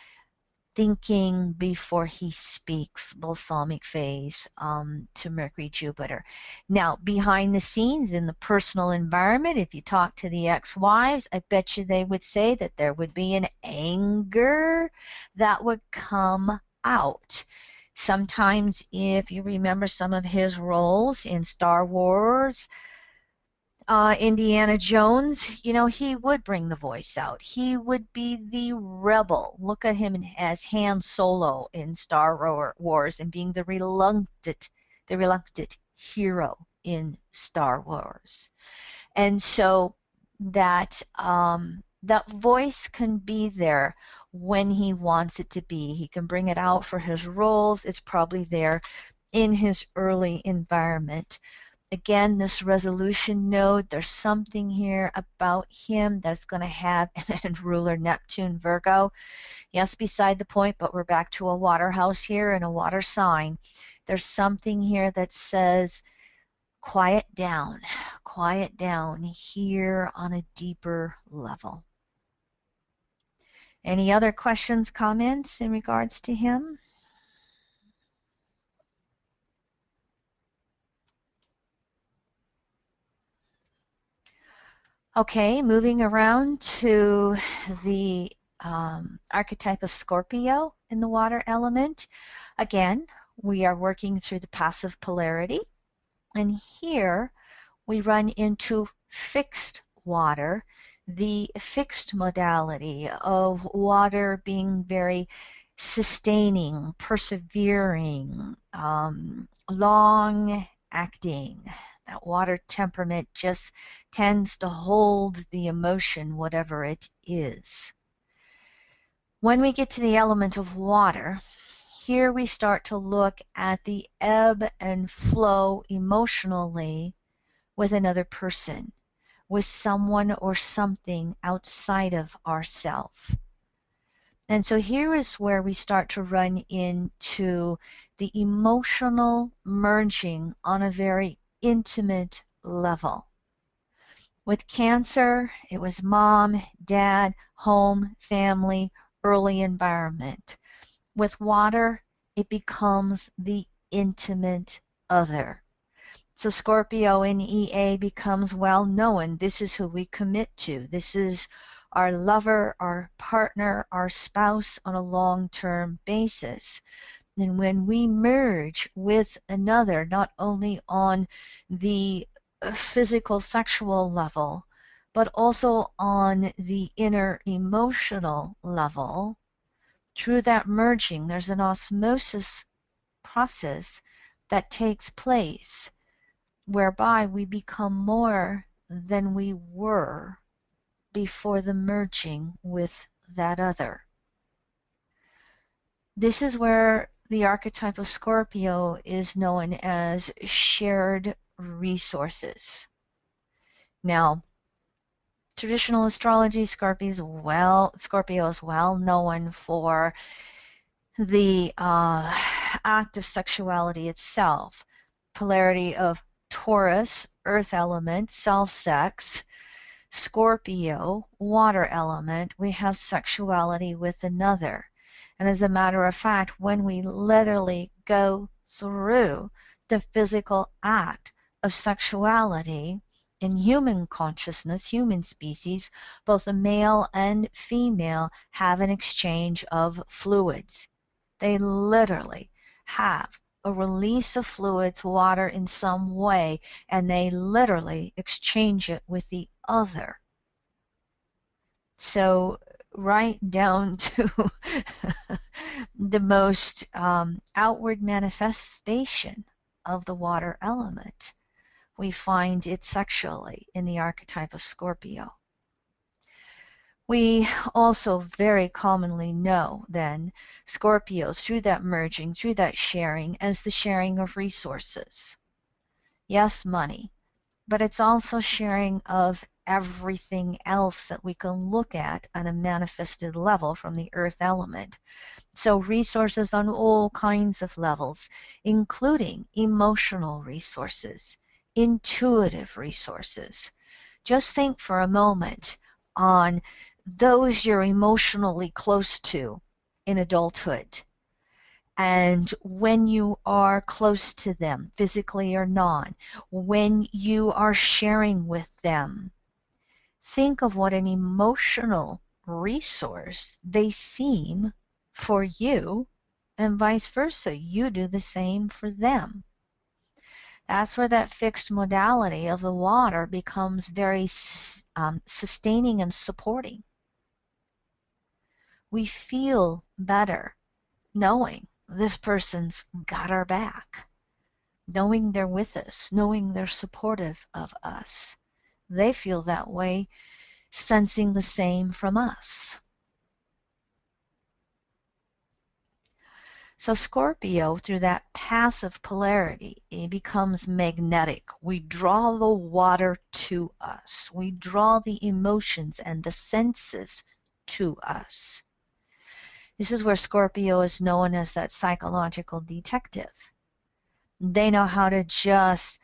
thinking before he speaks, balsamic phase to Mercury Jupiter. Now, behind the scenes in the personal environment, if you talk to the ex-wives, I bet you they would say that there would be an anger that would come out. Sometimes, if you remember some of his roles in Star Wars, Indiana Jones, he would bring the voice out. He would be the rebel. Look at him as Han Solo in Star Wars and being the reluctant hero in Star Wars. And so that voice can be there when he wants it to be. He can bring it out for his roles. It's probably there in his early environment. Again, this resolution node, there's something here about him that's going to have, and ruler Neptune, Virgo. Yes, beside the point, but we're back to a water house here and a water sign. There's something here that says, quiet down here on a deeper level. Any other questions, comments in regards to him? Okay, moving around to the archetype of Scorpio in the water element. Again, we are working through the passive polarity. And here we run into fixed water, the fixed modality of water being very sustaining, persevering, long acting. That water temperament just tends to hold the emotion, whatever it is. When we get to the element of water, here we start to look at the ebb and flow emotionally with another person, with someone or something outside of ourself. And so here is where we start to run into the emotional merging on a very intimate level. With Cancer, it was mom, dad, home, family, early environment. With water, it becomes the intimate other. So Scorpio in EA becomes well known. This is who we commit to. This is our lover, our partner, our spouse on a long-term basis. And when we merge with another, not only on the physical sexual level, but also on the inner emotional level, through that merging, there's an osmosis process that takes place whereby we become more than we were before the merging with that other. This is where the archetype of Scorpio is known as shared resources. Now, traditional astrology, Scorpio is well known for the act of sexuality itself, polarity of Taurus, earth element, self-sex, Scorpio, water element, we have sexuality with another. And as a matter of fact, when we literally go through the physical act of sexuality in human consciousness, human species, both the male and female have an exchange of fluids. They literally have a release of fluids, water in some way, and they literally exchange it with the other. So right down to the most outward manifestation of the water element, we find it sexually in the archetype of Scorpio. We also very commonly know then Scorpios through that merging, through that sharing, as the sharing of resources. Yes, money, but it's also sharing of everything else that we can look at on a manifested level from the earth element. So resources on all kinds of levels, including emotional resources, intuitive resources. Just think for a moment on those you're emotionally close to in adulthood. And when you are close to them, physically or not, when you are sharing with them, think of what an emotional resource they seem for you, and vice versa. You do the same for them. That's where that fixed modality of the water becomes very sustaining and supporting. We feel better knowing this person's got our back, knowing they're with us, knowing they're supportive of us. They feel that way, sensing the same from us. So Scorpio, through that passive polarity, it becomes magnetic. We draw the water to us. We draw the emotions and the senses to us. This is where Scorpio is known as that psychological detective. They know how to just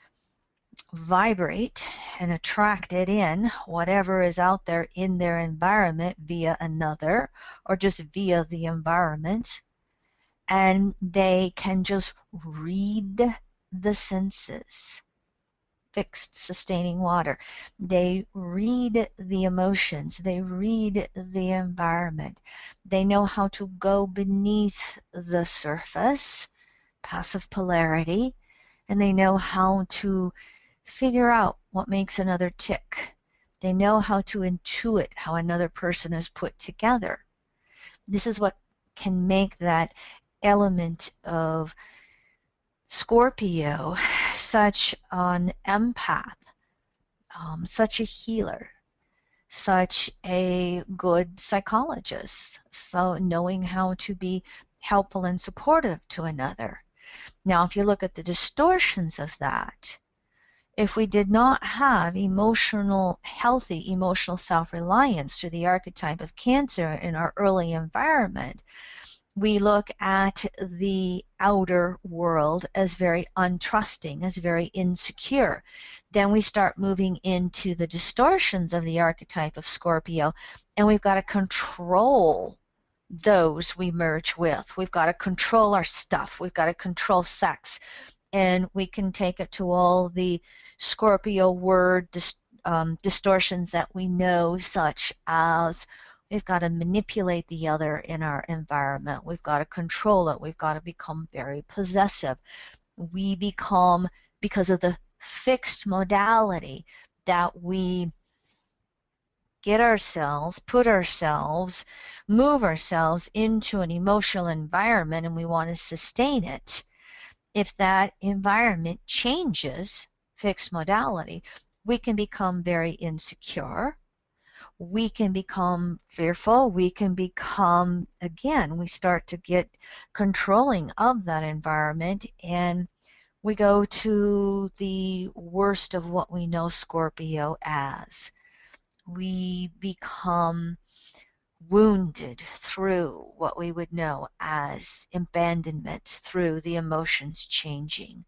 vibrate and attract it in, whatever is out there in their environment via another or just via the environment. And they can just read the senses. Fixed, sustaining water. They read the emotions. They read the environment. They know how to go beneath the surface, passive polarity, and they know how to figure out what makes another tick. They know how to intuit how another person is put together. This is what can make that element of Scorpio such an empath, such a healer, such a good psychologist. So knowing how to be helpful and supportive to another. Now, if you look at the distortions of that, if we did not have healthy emotional self-reliance through the archetype of Cancer in our early environment, we look at the outer world as very untrusting, as very insecure. Then we start moving into the distortions of the archetype of Scorpio, and we've got to control those we merge with. We've got to control our stuff. We've got to control sex. And we can take it to all the Scorpio word distortions that we know, such as we've got to manipulate the other in our environment. We've got to control it. We've got to become very possessive. We become, because of the fixed modality that we get ourselves, put ourselves, move ourselves into an emotional environment, and we want to sustain it. If that environment changes, fixed modality, we can become very insecure. We can become fearful. We can become, again, we start to get controlling of that environment, and we go to the worst of what we know Scorpio as. We become wounded through what we would know as abandonment, through the emotions changing,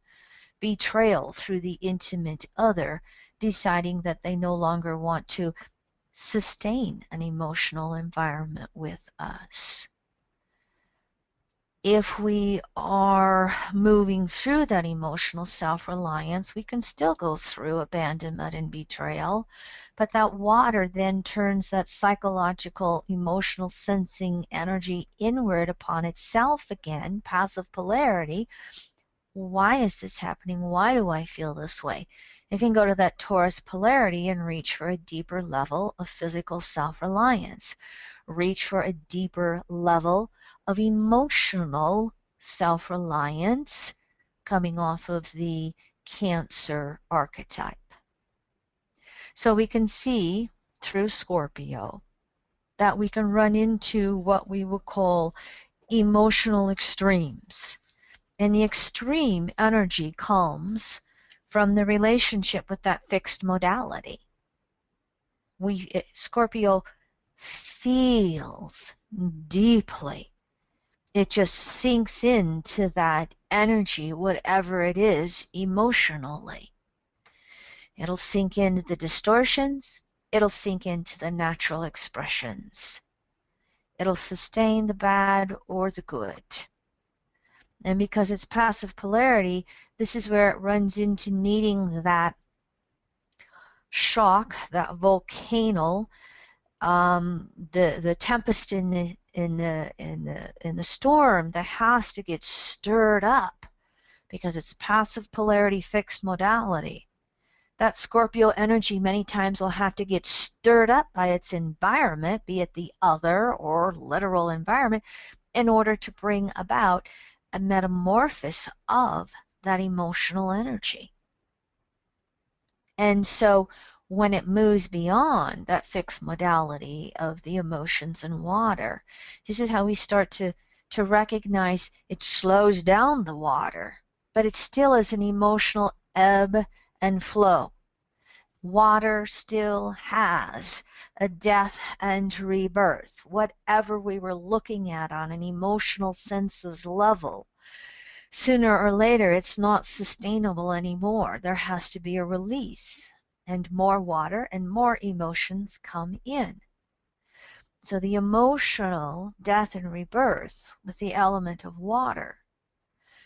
betrayal through the intimate other deciding that they no longer want to sustain an emotional environment with us. If we are moving through that emotional self-reliance, we can still go through abandonment and betrayal, but that water then turns that psychological, emotional sensing energy inward upon itself again, passive polarity. Why is this happening? Why do I feel this way? It can go to that Taurus polarity and reach for a deeper level of physical self-reliance, reach for a deeper level of emotional self-reliance coming off of the Cancer archetype. So we can see through Scorpio that we can run into what we would call emotional extremes. And the extreme energy comes from the relationship with that fixed modality. Scorpio feels deeply. It just sinks into that energy, whatever it is, emotionally. It'll sink into the distortions. It'll sink into the natural expressions. It'll sustain the bad or the good. And because it's passive polarity, this is where it runs into needing that shock, that volcano, the tempest in the storm that has to get stirred up because it's passive polarity, fixed modality. That Scorpio energy many times will have to get stirred up by its environment, be it the other or literal environment, in order to bring about a metamorphosis of that emotional energy. And so when it moves beyond that fixed modality of the emotions and water, this is how we start to recognize it slows down the water, but it still is an emotional ebb and flow. Water still has a death and rebirth. Whatever we were looking at on an emotional senses level, sooner or later it's not sustainable anymore. There has to be a release, and more water and more emotions come in. So the emotional death and rebirth with the element of water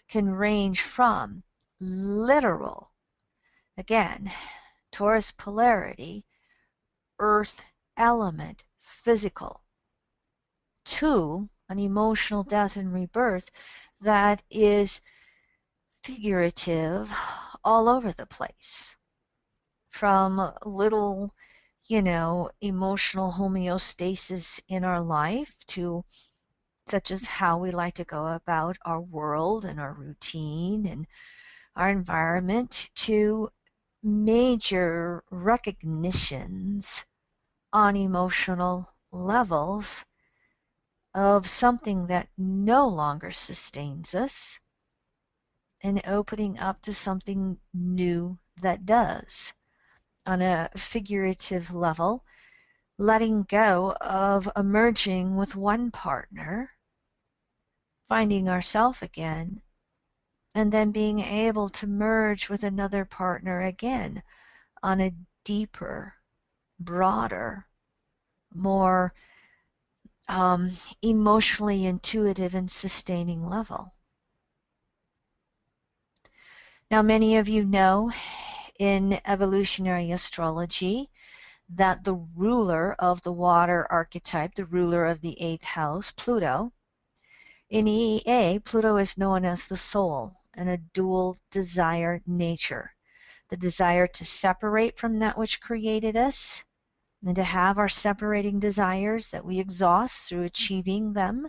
can range from literal, again, Taurus polarity, earth element, physical, to an emotional death and rebirth that is figurative all over the place. From little, emotional homeostasis in our life to such as how we like to go about our world and our routine and our environment to major recognitions on emotional levels of something that no longer sustains us and opening up to something new that does. On a figurative level, letting go of emerging with one partner, finding ourselves again, and then being able to merge with another partner again on a deeper, broader, more emotionally intuitive and sustaining level. Now, many of you know in evolutionary astrology that the ruler of the water archetype, the ruler of the 8th house, Pluto, in EEA, Pluto is known as the soul and a dual desire nature. The desire to separate from that which created us and to have our separating desires that we exhaust through achieving them,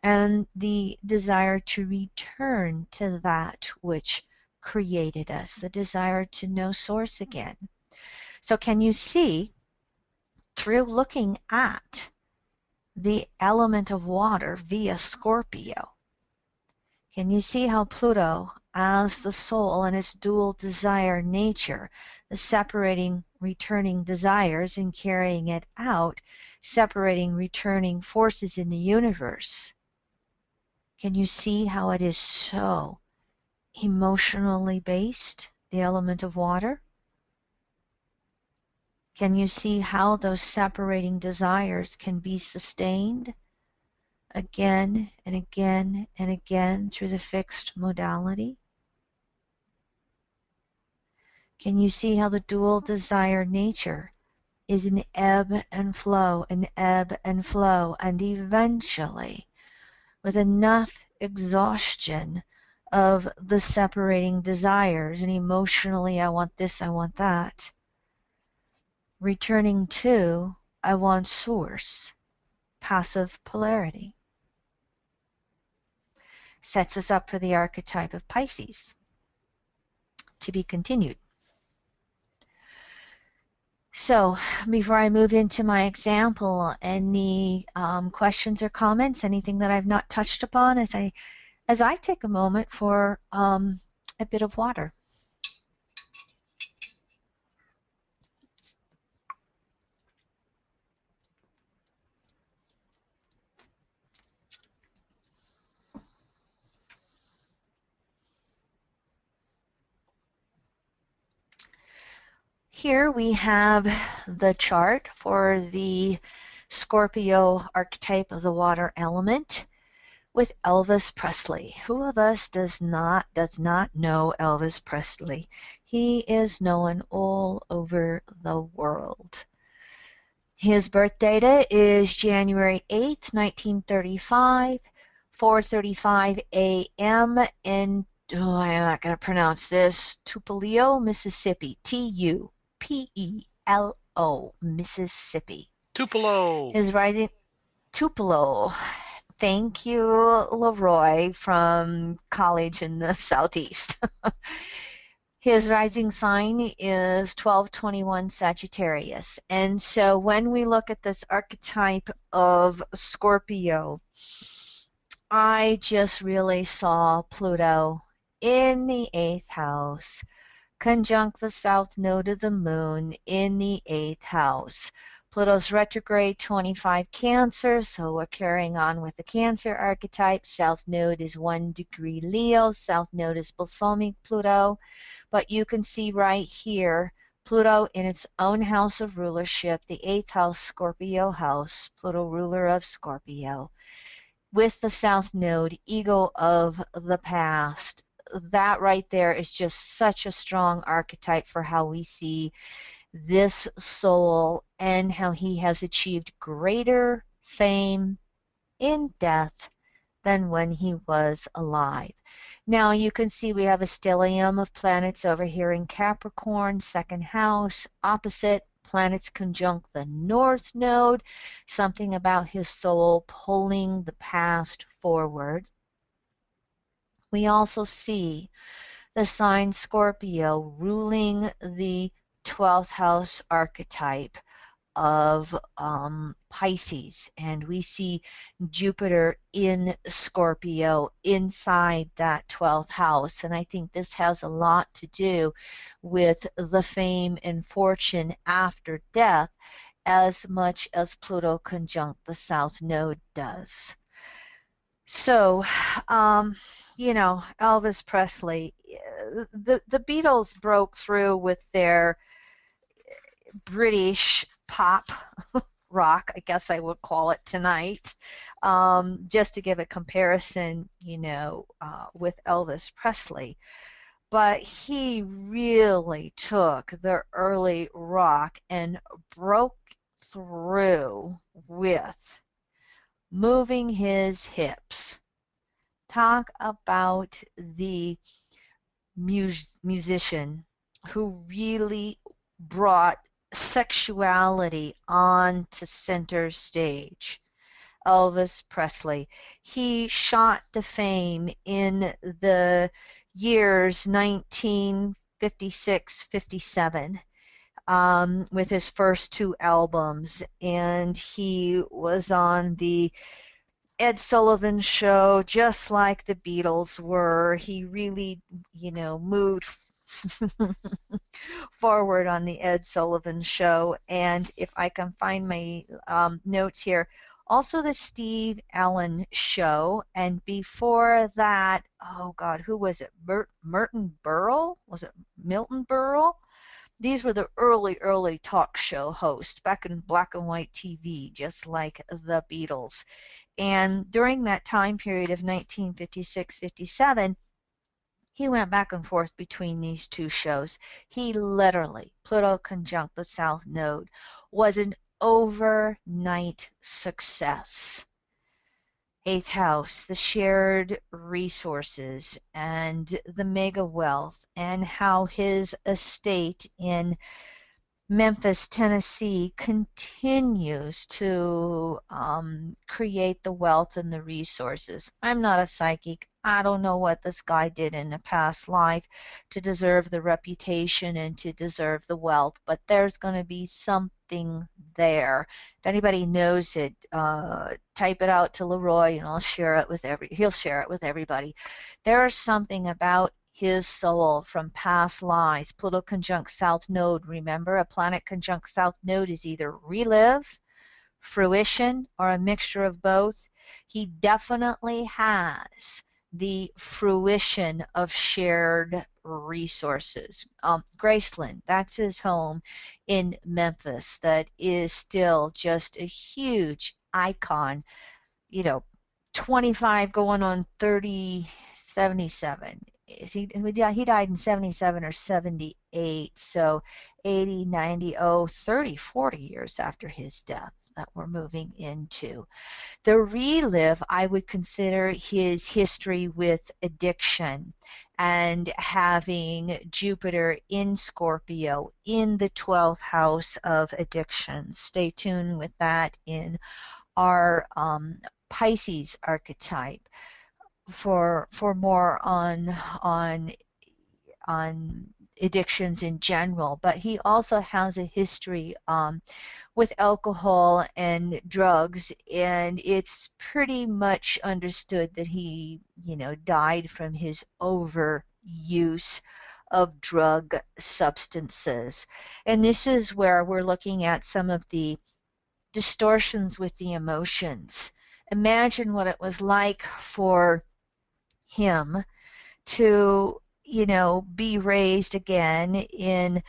and the desire to return to that which created us, the desire to know source again. So can you see, through looking at the element of water via Scorpio, can you see how Pluto, as the soul and its dual desire nature, the separating, returning desires and carrying it out, separating, returning forces in the universe, can you see how it is so emotionally based, the element of water? Can you see how those separating desires can be sustained again and again and again through the fixed modality? Can you see how the dual desire nature is an ebb and flow, an ebb and flow, and eventually, with enough exhaustion of the separating desires, and emotionally, I want this, I want that, returning to, I want source, passive polarity, sets us up for the archetype of Pisces, to be continued. So before I move into my example, any questions or comments, anything that I've not touched upon as I take a moment for a bit of water. Here we have the chart for the Scorpio archetype of the water element with Elvis Presley. Who of us does not know Elvis Presley? He is known all over the world. His birth date is January 8th, 1935, 4:35 a.m. in, I'm not going to pronounce this, Tupelo, Mississippi. Tupelo, Mississippi. Tupelo. His rising, Tupelo. Thank you, Leroy from college in the Southeast. His rising sign is 1221 Sagittarius. And so when we look at this archetype of Scorpio, I just really saw Pluto in the 8th house, conjunct the south node of the moon in the 8th house. Pluto's retrograde 25 Cancer, so we're carrying on with the Cancer archetype. South node is 1 degree Leo. South node is balsamic Pluto. But you can see right here, Pluto in its own house of rulership, the 8th house, Scorpio house, Pluto ruler of Scorpio, with the south node, ego of the past. That right there is just such a strong archetype for how we see this soul and how he has achieved greater fame in death than when he was alive. Now you can see we have a stellium of planets over here in Capricorn, second house, opposite. Planets conjunct the north node, something about his soul pulling the past forward. We also see the sign Scorpio ruling the 12th house archetype of Pisces, and we see Jupiter in Scorpio inside that 12th house, and I think this has a lot to do with the fame and fortune after death as much as Pluto conjunct the south node does. So Elvis Presley, the Beatles broke through with their British pop rock, I guess I would call it tonight, just to give a comparison, with Elvis Presley. but he really took the early rock and broke through with moving his hips. Talk about the musician who really brought sexuality onto center stage. Elvis Presley. He shot to fame in the years 1956, 57 with his first two albums, and he was on the Ed Sullivan Show just like the Beatles were. He really, moved forward on the Ed Sullivan Show. And if I can find my notes here, also the Steve Allen Show. And before that, oh God, who was it? Merton Burrell? Was it Milton Berle? These were the early talk show hosts back in black and white TV, just like the Beatles. And during that time period of 1956, 57, he went back and forth between these two shows. He literally, Pluto conjunct the South Node, was an overnight success. Eighth house, the shared resources and the mega wealth, and how his estate in Memphis, Tennessee continues to create the wealth and the resources. I'm not a psychic. I don't know what this guy did in a past life to deserve the reputation and to deserve the wealth, but there's going to be something there. If anybody knows it, type it out to Leroy and he'll share it with everybody. There's something about his soul from past lives. Pluto conjunct South Node. Remember, a planet conjunct South Node is either relive, fruition, or a mixture of both. He definitely has the fruition of shared resources. Graceland, that's his home in Memphis, that is still just a huge icon, 25 going on 30, 77. He died in 77 or 78, so 80, 90, 30, 40 years after his death that we're moving into. The relive, I would consider his history with addiction and having Jupiter in Scorpio in the 12th house of addictions. Stay tuned with that in our Pisces archetype for more on addictions in general. But he also has a history with alcohol and drugs, and it's pretty much understood that he, died from his overuse of drug substances. And this is where we're looking at some of the distortions with the emotions. Imagine what it was like for him to, be raised again in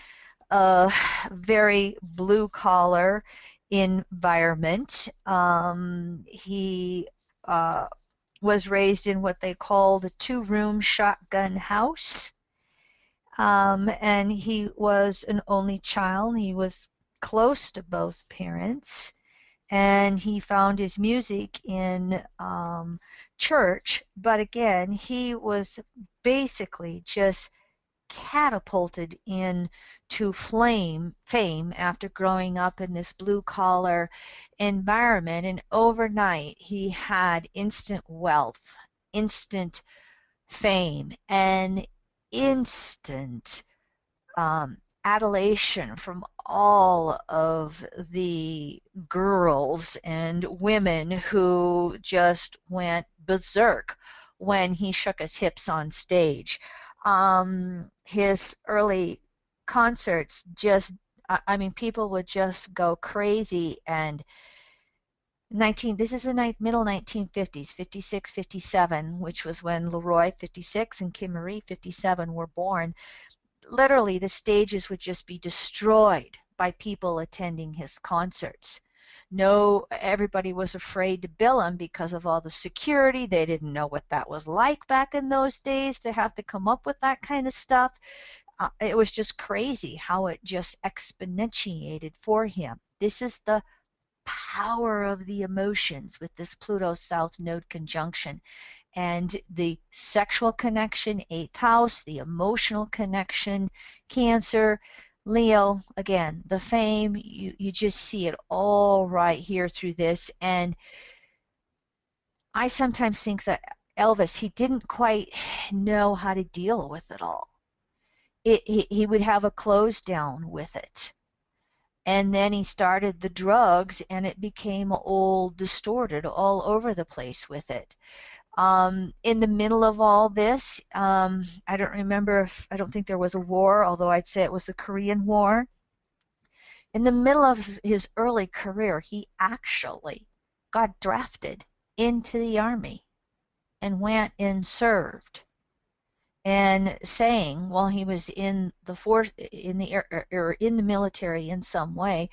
a very blue collar environment. He was raised in what they call the two-room shotgun house. And he was an only child. He was close to both parents, and he found his music in church. But again, he was basically just catapulted into fame after growing up in this blue collar environment. And overnight, he had instant wealth, instant fame, and instant adulation from all of the girls and women who just went berserk when he shook his hips on stage. His early concerts just, I mean, people would just go crazy. And this is the middle 1950s, 56, 57, which was when Leroy 56 and Kim Marie 57 were born. Literally, the stages would just be destroyed by people attending his concerts. No, everybody was afraid to bill him because of all the security. They didn't know what that was like back in those days to have to come up with that kind of stuff. It was just crazy how it just exponentiated for him. This is the power of the emotions with this Pluto South Node conjunction, and the sexual connection, eighth house, the emotional connection, Cancer, Leo, again, the fame, you just see it all right here through this. And I sometimes think that Elvis, he didn't quite know how to deal with it all. He would have a close down with it. And then he started the drugs and it became all distorted all over the place with it. In the middle of all this, I don't remember if, I don't think there was a war, although I'd say it was the Korean War. In the middle of his early career, he actually got drafted into the army and went and served and sang while he was in the force in the air or in the military in some way,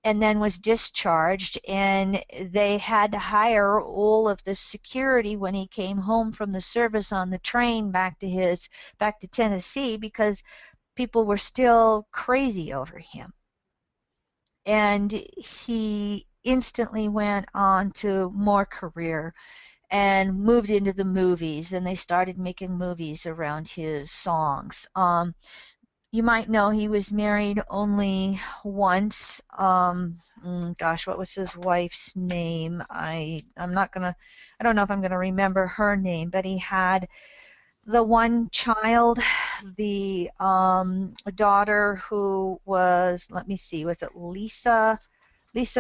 and then was discharged, and they had to hire all of the security when he came home from the service on the train back to Tennessee, because people were still crazy over him. And he instantly went on to more career and moved into the movies, and they started making movies around his songs. You might know he was married only once. Gosh, what was his wife's name? I'm not gonna, I don't know if I'm gonna remember her name, but he had the one child, the daughter who was, let me see, was it Lisa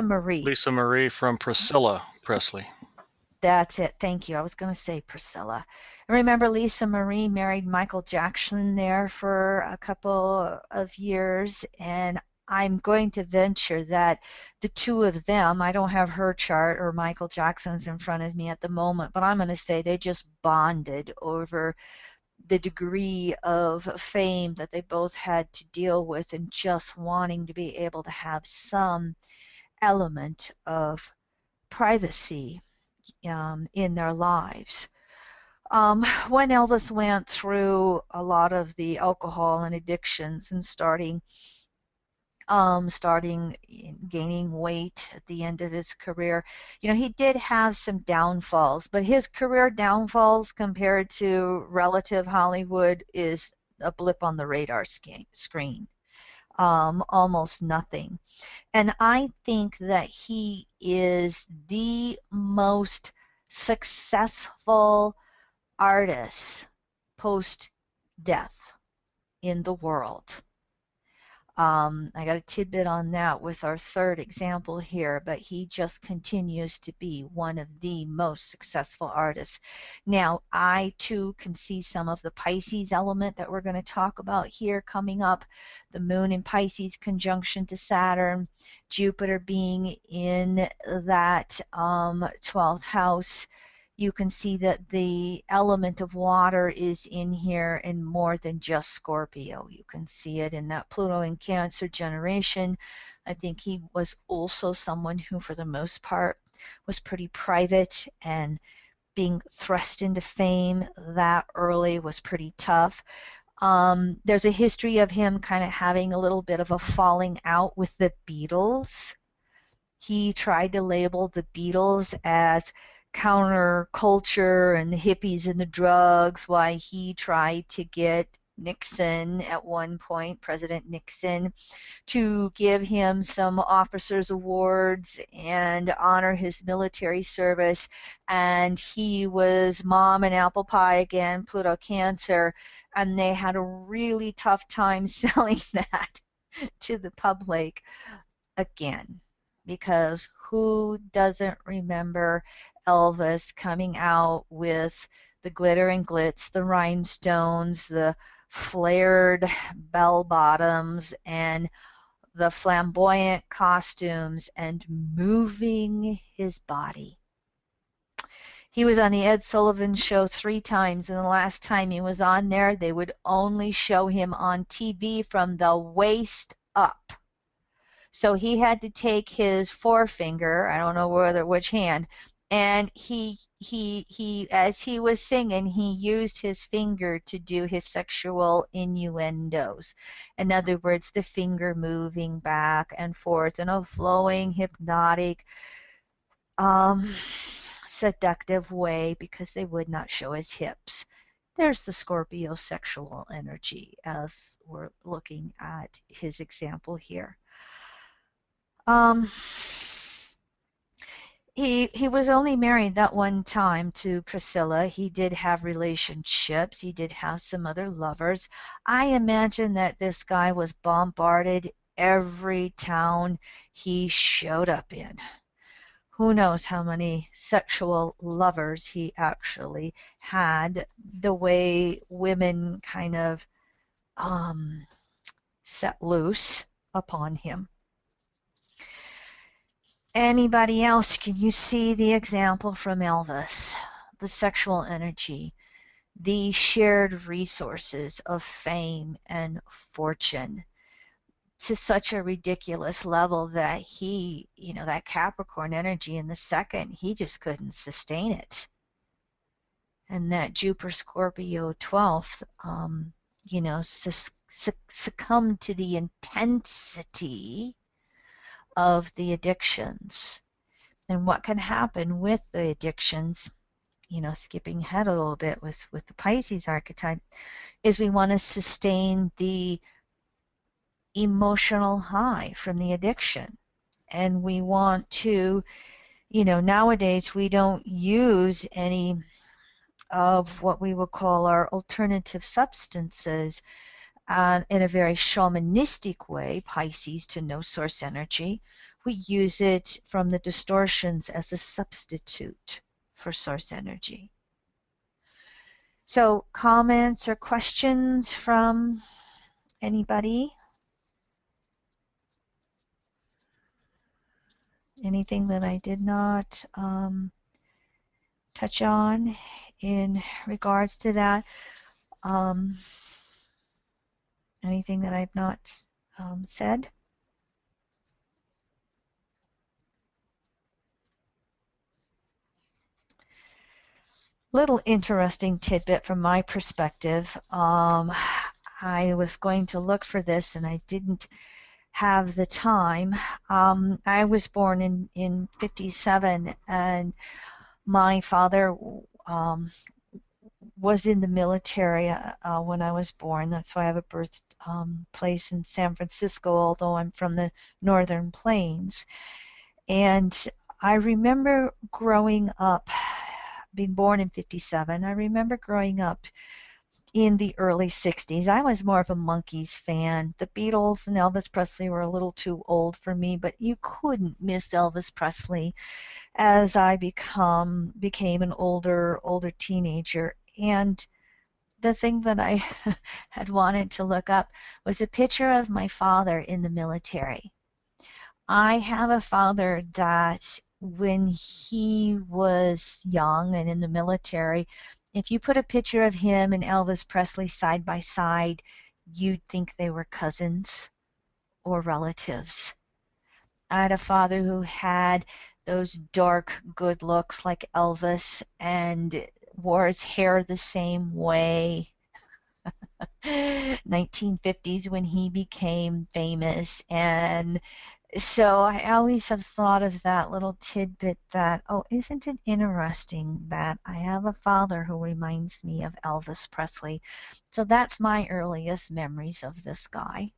Marie? Lisa Marie from Priscilla Presley. That's it. Thank you. I was going to say Priscilla. I remember Lisa Marie married Michael Jackson there for a couple of years, and I'm going to venture that the two of them, I don't have her chart or Michael Jackson's in front of me at the moment, but I'm going to say they just bonded over the degree of fame that they both had to deal with, and just wanting to be able to have some element of privacy in their lives. When Elvis went through a lot of the alcohol and addictions and starting gaining weight at the end of his career, he did have some downfalls, but his career downfalls compared to relative Hollywood is a blip on the radar screen. Almost nothing. And I think that he is the most successful artist post death in the world. I got a tidbit on that with our third example here, but he just continues to be one of the most successful artists. Now, I too can see some of the Pisces element that we're going to talk about here coming up. The moon in Pisces conjunction to Saturn, Jupiter being in that 12th house. You can see that the element of water is in here and more than just Scorpio. You can see it in that Pluto and Cancer generation. I think he was also someone who, for the most part, was pretty private, and being thrust into fame that early was pretty tough. There's a history of him kind of having a little bit of a falling out with the Beatles. He tried to label the Beatles as counterculture and the hippies and the drugs, why he tried to get Nixon at one point, President Nixon, to give him some officers awards and honor his military service. And he was mom and apple pie again, Pluto Cancer, and they had a really tough time selling that to the public again, because who doesn't remember Elvis coming out with the glitter and glitz, the rhinestones, the flared bell bottoms, and the flamboyant costumes, and moving his body. He was on the Ed Sullivan Show 3 times, and the last time he was on there, they would only show him on TV from the waist up. So he had to take his forefinger, I don't know which hand, and he as he was singing, he used his finger to do his sexual innuendos. In other words, the finger moving back and forth in a flowing, hypnotic, um, seductive way because they would not show his hips. There's the Scorpio sexual energy as we're looking at his example here. Um, he was only married that one time to Priscilla. He did have relationships. He did have some other lovers. I imagine that this guy was bombarded every town he showed up in. Who knows how many sexual lovers he actually had, the way women kind of um, set loose upon him. Anybody else? Can you see the example from Elvis? The sexual energy, the shared resources of fame and fortune to such a ridiculous level that that Capricorn energy in the second, he just couldn't sustain it. And that Jupiter Scorpio 12th, succumbed to the intensity of the addictions. And what can happen with the addictions, skipping ahead a little bit with the Pisces archetype, is we want to sustain the emotional high from the addiction. And we want to, nowadays we don't use any of what we would call our alternative substances in a very shamanistic way, Pisces to no source energy. We use it from the distortions as a substitute for source energy. So comments or questions from anybody? Anything that I did not touch on in regards to that? Anything that I've not said? Little interesting tidbit from my perspective. I was going to look for this and I didn't have the time. I was born in 57 and my father was in the military when I was born. That's why I have a birth place in San Francisco, although I'm from the Northern Plains. And I remember growing up, being born in 57, I remember growing up in the early 60s. I was more of a Monkees fan. The Beatles and Elvis Presley were a little too old for me, but you couldn't miss Elvis Presley as I became an older teenager. And the thing that I had wanted to look up was a picture of my father in the military. I have a father that when he was young and in the military, if you put a picture of him and Elvis Presley side by side, you'd think they were cousins or relatives. I had a father who had those dark, good looks like Elvis and wore his hair the same way. 1950s when he became famous. And so I always have thought of that little tidbit that, oh, isn't it interesting that I have a father who reminds me of Elvis Presley? So that's my earliest memories of this guy.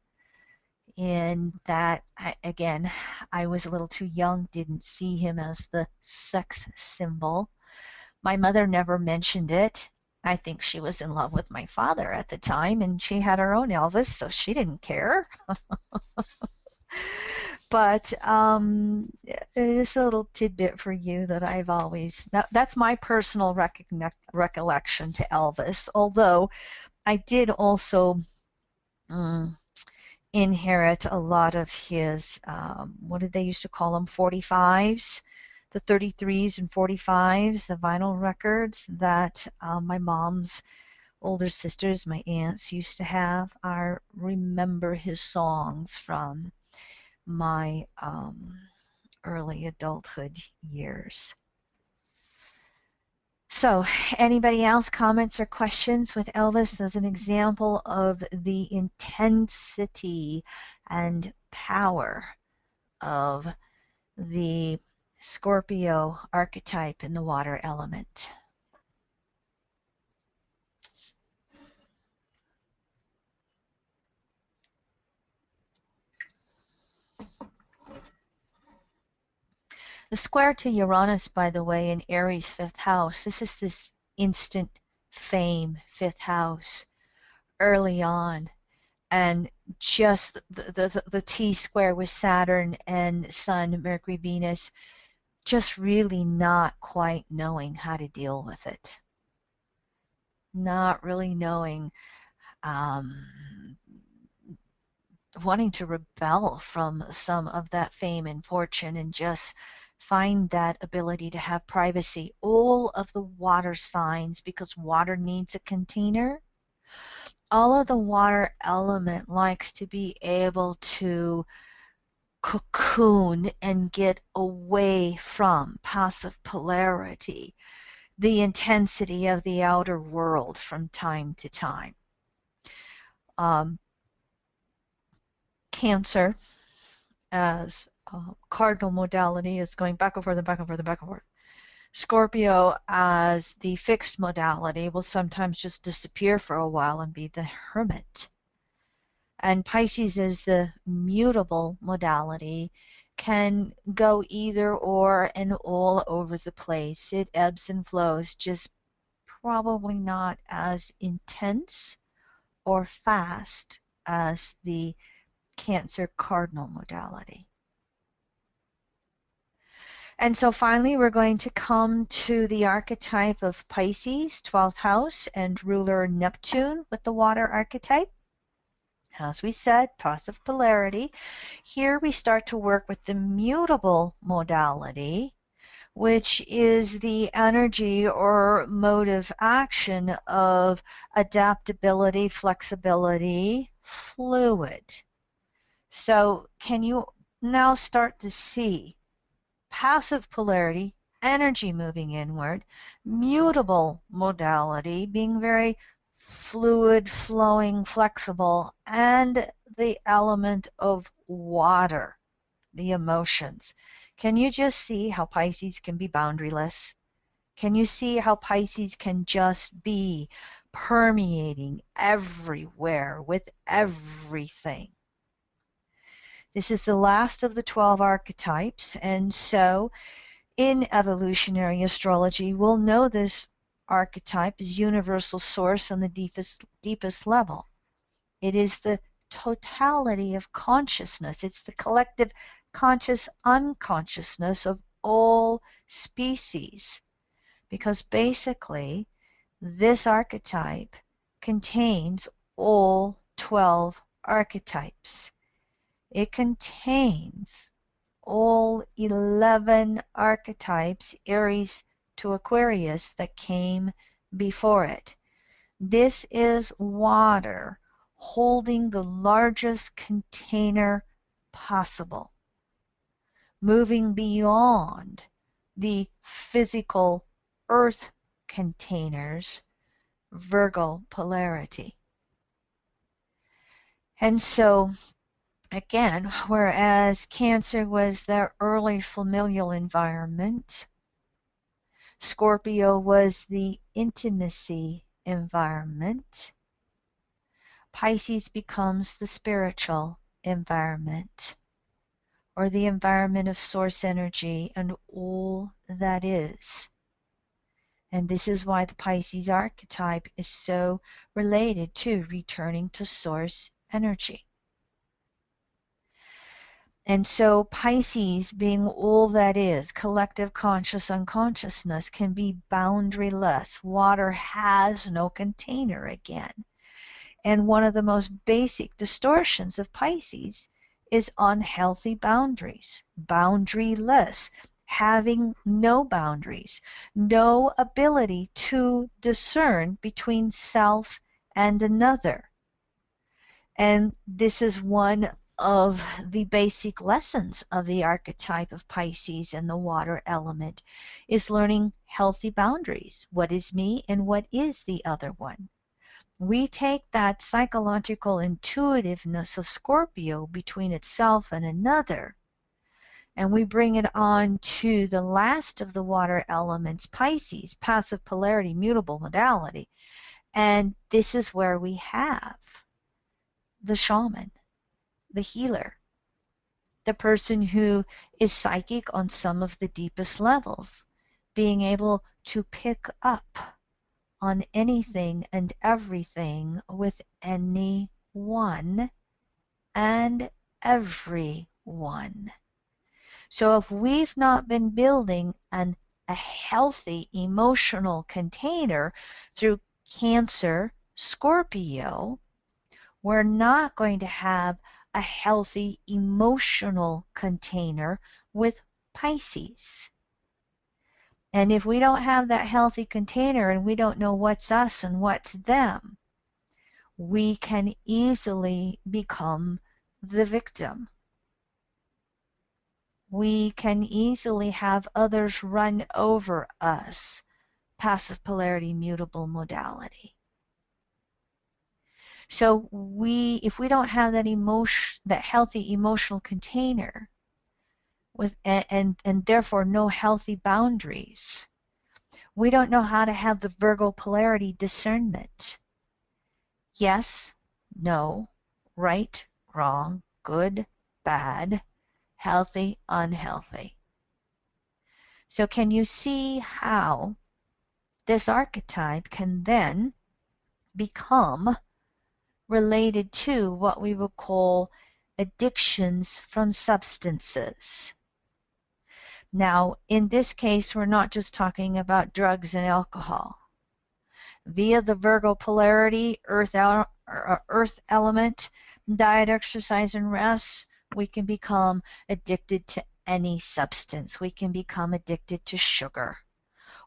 And that, again, I was a little too young, didn't see him as the sex symbol. My mother never mentioned it. I think she was in love with my father at the time, and she had her own Elvis, so she didn't care. But it's a little tidbit for you that I've always, that's my personal recollection to Elvis, although I did also inherit a lot of his, what did they used to call them, 45s, the 33s and 45s, the vinyl records that my mom's older sisters, my aunts used to have. I remember his songs from my early adulthood years. So, anybody else comments or questions with Elvis as an example of the intensity and power of the Scorpio archetype in the water element? The square to Uranus, by the way, in Aries' fifth house, this is this instant fame fifth house early on. And just the T square with Saturn and Sun, Mercury, Venus, just really not quite knowing how to deal with it. Not really knowing, wanting to rebel from some of that fame and fortune and just find that ability to have privacy. All of the water signs, because water needs a container, all of the water element likes to be able to cocoon and get away from passive polarity, the intensity of the outer world from time to time. Cancer as cardinal modality is going back and forth and back and forth and back and forth. Scorpio as the fixed modality will sometimes just disappear for a while and be the hermit. And Pisces is the mutable modality, can go either or and all over the place. It ebbs and flows, just probably not as intense or fast as the Cancer cardinal modality. And so finally, we're going to come to the archetype of Pisces, 12th house, and ruler Neptune with the water archetype. As we said, passive polarity. Here we start to work with the mutable modality, which is the energy or mode of action of adaptability, flexibility, fluid. So can you now start to see passive polarity, energy moving inward, mutable modality being very fluid, flowing, flexible, and the element of water, the emotions. Can you just see how Pisces can be boundaryless? Can you see how Pisces can just be permeating everywhere with everything? This is the last of the 12 archetypes, and so in evolutionary astrology, we'll know this archetype is universal source on the deepest level. It is the totality of consciousness. It's the collective conscious unconsciousness of all species. Because basically, this archetype contains all 12 archetypes. It contains all 11 archetypes, Aries to Aquarius, that came before it. This is water holding the largest container possible, moving beyond the physical earth containers, Virgo polarity. And so again, whereas Cancer was the early familial environment, Scorpio was the intimacy environment, Pisces becomes the spiritual environment, or the environment of source energy and all that is. And this is why the Pisces archetype is so related to returning to source energy. And so Pisces, being all that is, collective conscious unconsciousness, can be boundaryless. Water has no container again. And one of the most basic distortions of Pisces is unhealthy boundaries, boundaryless, having no boundaries, no ability to discern between self and another. And this is one of the basic lessons of the archetype of Pisces and the water element is learning healthy boundaries. What is me and what is the other one? We take that psychological intuitiveness of Scorpio between itself and another, and we bring it on to the last of the water elements, Pisces, passive polarity, mutable modality. And this is where we have the shaman, the healer, the person who is psychic on some of the deepest levels, being able to pick up on anything and everything with anyone and everyone. So if we've not been building a healthy emotional container through Cancer, Scorpio, we're not going to have a healthy emotional container with Pisces. And if we don't have that healthy container and we don't know what's us and what's them, we can easily become the victim. We can easily have others run over us. Passive polarity, mutable modality. So if we don't have that healthy emotional container with and therefore no healthy boundaries, we don't know how to have the Virgo polarity discernment. Yes, no, right, wrong, good, bad, healthy, unhealthy. So can you see how this archetype can then become related to what we would call addictions from substances? Now, in this case, we're not just talking about drugs and alcohol. Via the Virgo polarity, earth element, diet, exercise, and rest, we can become addicted to any substance. We can become addicted to sugar.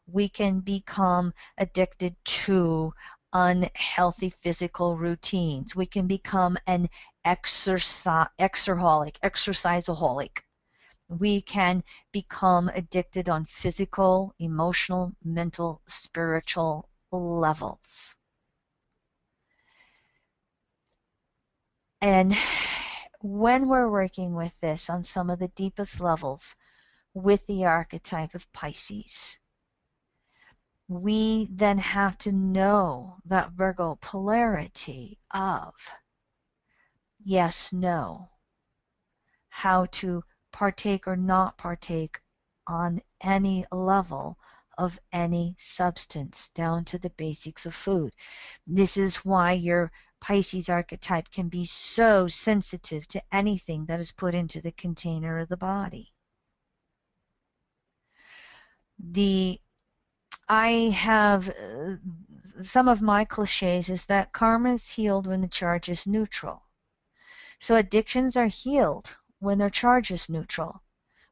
We can become addicted to unhealthy physical routines. We can become an exerciseaholic. We can become addicted on physical, emotional, mental, spiritual levels. And when we're working with this on some of the deepest levels with the archetype of Pisces, we then have to know that Virgo polarity of yes, no, how to partake or not partake on any level of any substance, down to the basics of food. This is why your Pisces archetype can be so sensitive to anything that is put into the container of the body. I have some of my cliches is that karma is healed when the charge is neutral. So addictions are healed when their charge is neutral.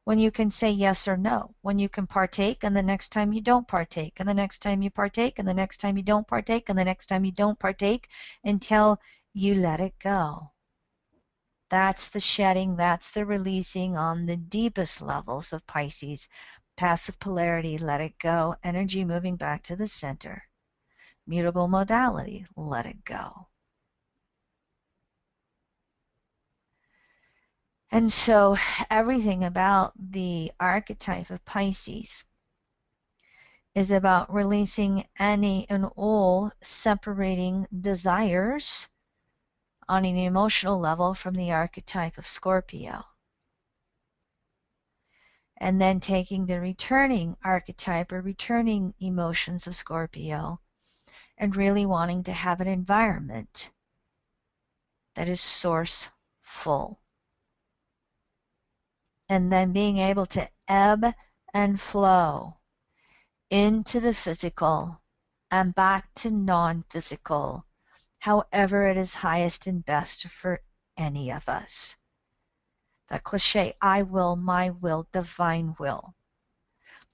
When you can say yes or no, when you can partake and the next time you don't partake, and the next time you partake, and the next time you don't partake, and the next time you don't partake, until you let it go. That's the shedding, that's the releasing on the deepest levels of Pisces. Passive polarity, let it go. Energy moving back to the center. Mutable modality, let it go. And so everything about the archetype of Pisces is about releasing any and all separating desires on an emotional level from the archetype of Scorpio. And then taking the returning archetype or returning emotions of Scorpio and really wanting to have an environment that is source full. And then being able to ebb and flow into the physical and back to non-physical, however it is highest and best for any of us. The cliche, I will, my will, divine will.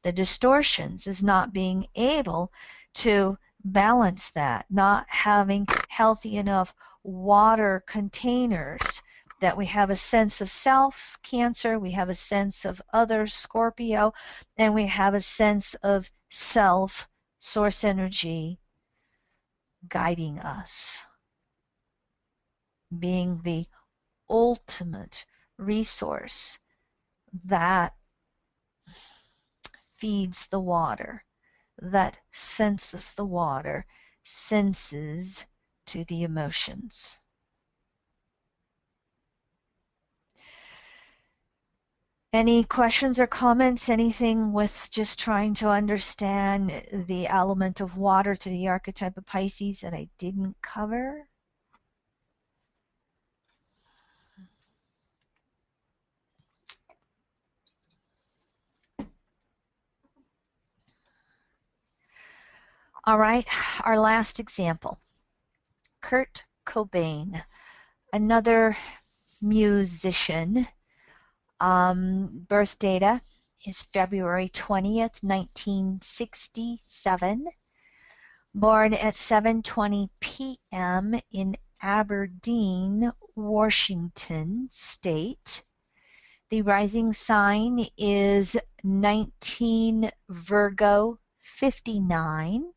The distortions is not being able to balance that, not having healthy enough water containers that we have a sense of self, Cancer, we have a sense of other, Scorpio, and we have a sense of self, source energy, guiding us, being the ultimate resource that feeds the water, that senses the water, senses to the emotions. Any questions or comments? Anything with just trying to understand the element of water to the archetype of Pisces that I didn't cover? All right, our last example. Kurt Cobain, another musician. Birth data is February 20th, 1967. Born at 7:20 p.m. in Aberdeen, Washington State. The rising sign is 19 Virgo 59.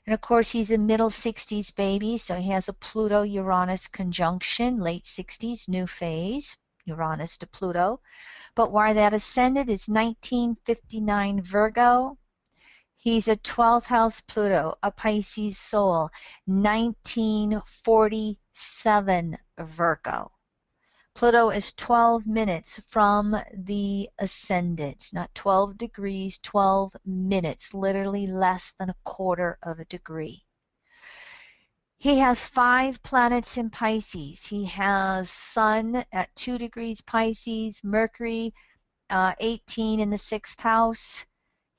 And of course, he's a middle 60s baby, so he has a Pluto-Uranus conjunction, late 60s, new phase, Uranus to Pluto. But where that ascended is 1959 Virgo. He's a 12th house Pluto, a Pisces soul, 1947 Virgo. Pluto is 12 minutes from the ascendant, not 12 degrees, 12 minutes, literally less than a quarter of a degree. He has 5 planets in Pisces. He has Sun at 2 degrees Pisces, Mercury 18 in the 6th house.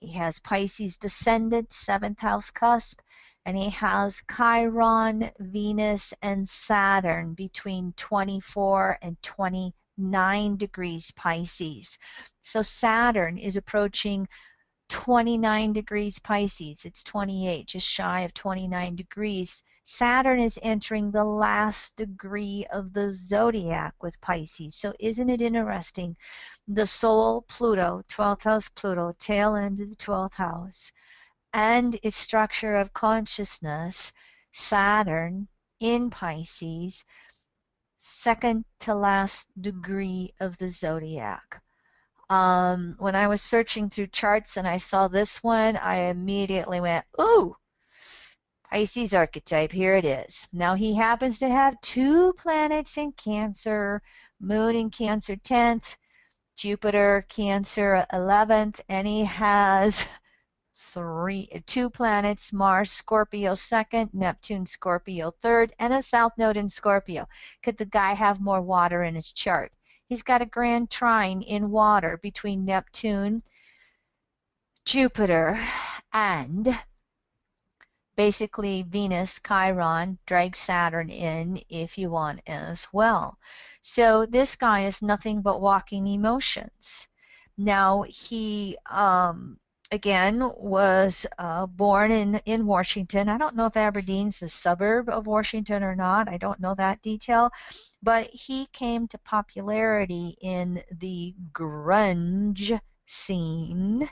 He has Pisces descendant, 7th house cusp, and he has Chiron, Venus, and Saturn between 24 and 29 degrees Pisces. So Saturn is approaching 29 degrees Pisces. It's 28, just shy of 29 degrees. Saturn is entering the last degree of the zodiac with Pisces. So isn't it interesting? The soul Pluto, 12th house Pluto, tail end of the 12th house, and its structure of consciousness, Saturn in Pisces, second to last degree of the zodiac. When I was searching through charts and I saw this one, I immediately went, ooh, Pisces archetype, here it is. Now he happens to have 2 planets in Cancer, Moon in Cancer 10th, Jupiter, Cancer 11th, and he has 2 planets, Mars, Scorpio 2nd, Neptune, Scorpio 3rd, and a South Node in Scorpio. Could the guy have more water in his chart? He's got a grand trine in water between Neptune, Jupiter, and basically Venus, Chiron, drag Saturn in if you want as well. So this guy is nothing but walking emotions. Now he again was born in Washington. I don't know if Aberdeen's a suburb of Washington or not. I don't know that detail. But he came to popularity in the grunge scene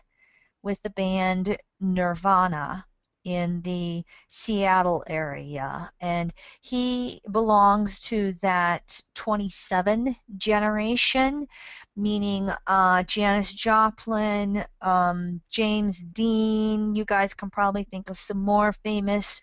with the band Nirvana in the Seattle area. And he belongs to that 27 generation, meaning Janis Joplin, James Dean. You guys can probably think of some more famous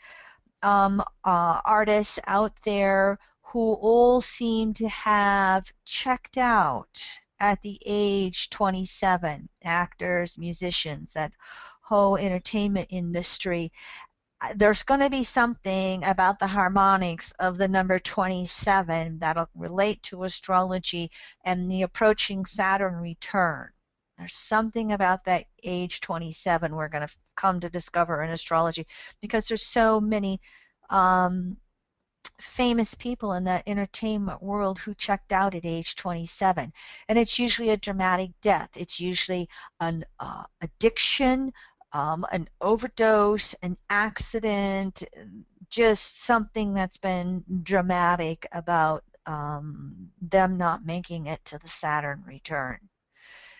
artists out there who all seem to have checked out at the age 27, actors, musicians, that whole entertainment industry. There's going to be something about the harmonics of the number 27 that'll relate to astrology and the approaching Saturn return. There's something about that age 27 we're going to come to discover in astrology, because there's so many famous people in that entertainment world who checked out at age 27. And it's usually a dramatic death. It's usually an addiction, an overdose, an accident, just something that's been dramatic about them not making it to the Saturn return.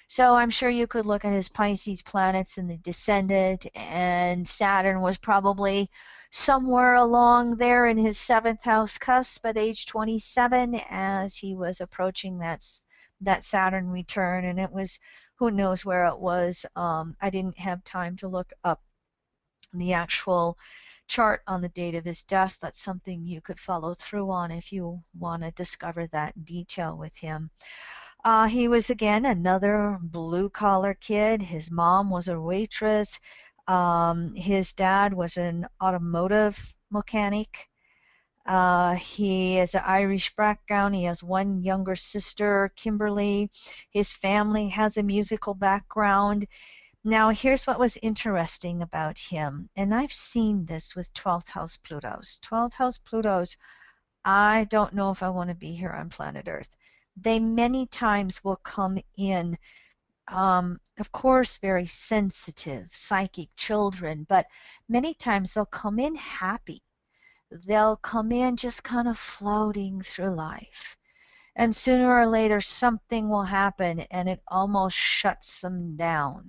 So I'm sure you could look at his Pisces planets in the descendant, and Saturn was probably somewhere along there in his seventh house cusp at age 27 as he was approaching that Saturn return, and it was, who knows where it was. I didn't have time to look up the actual chart on the date of his death. That's something you could follow through on if you want to discover that detail with him. He was, again, another blue collar kid. His mom was a waitress. His dad was an automotive mechanic. He is an Irish background. He has one younger sister, Kimberly. His family has a musical background. Now, here's what was interesting about him, and I've seen this with 12th house Plutos. 12th house Plutos, I don't know if I want to be here on planet Earth. They many times will come in, of course, very sensitive, psychic children, but many times they'll come in happy. They'll come in just kind of floating through life. And sooner or later, something will happen and it almost shuts them down.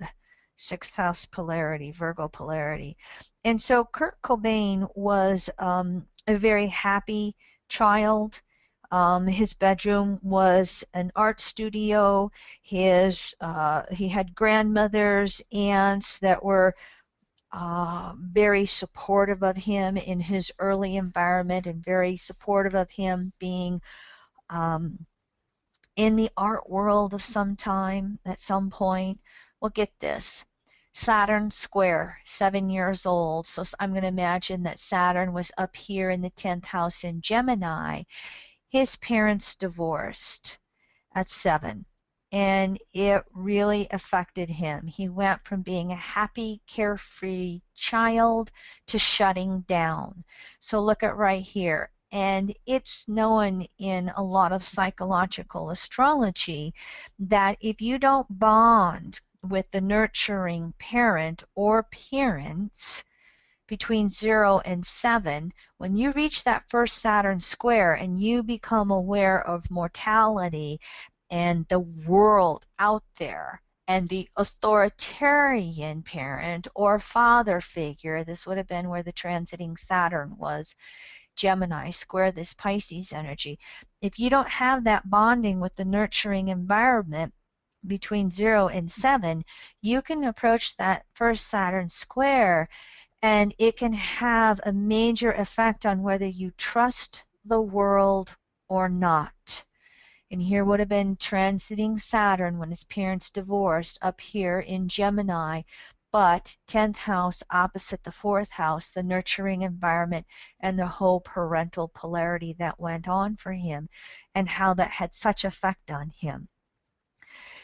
Sixth house polarity, Virgo polarity. And so Kurt Cobain was a very happy child. His bedroom was an art studio. He had grandmothers, aunts that were very supportive of him in his early environment and very supportive of him being um, in the art world of some time, at some point. Well, get this. Saturn square, 7 years old. So I'm going to imagine that Saturn was up here in the 10th house in Gemini. His parents divorced at 7, and it really affected him. He went from being a happy, carefree child to shutting down. So look at right here. And it's known in a lot of psychological astrology that if you don't bond with the nurturing parent or parents between 0 and 7, when you reach that first Saturn square and you become aware of mortality and the world out there and the authoritarian parent or father figure, this would have been where the transiting Saturn was, Gemini square this Pisces energy. If you don't have that bonding with the nurturing environment between 0 and 7, you can approach that first Saturn square and it can have a major effect on whether you trust the world or not. And here would have been transiting Saturn when his parents divorced up here in Gemini, but 10th house opposite the 4th house, the nurturing environment and the whole parental polarity that went on for him and how that had such effect on him.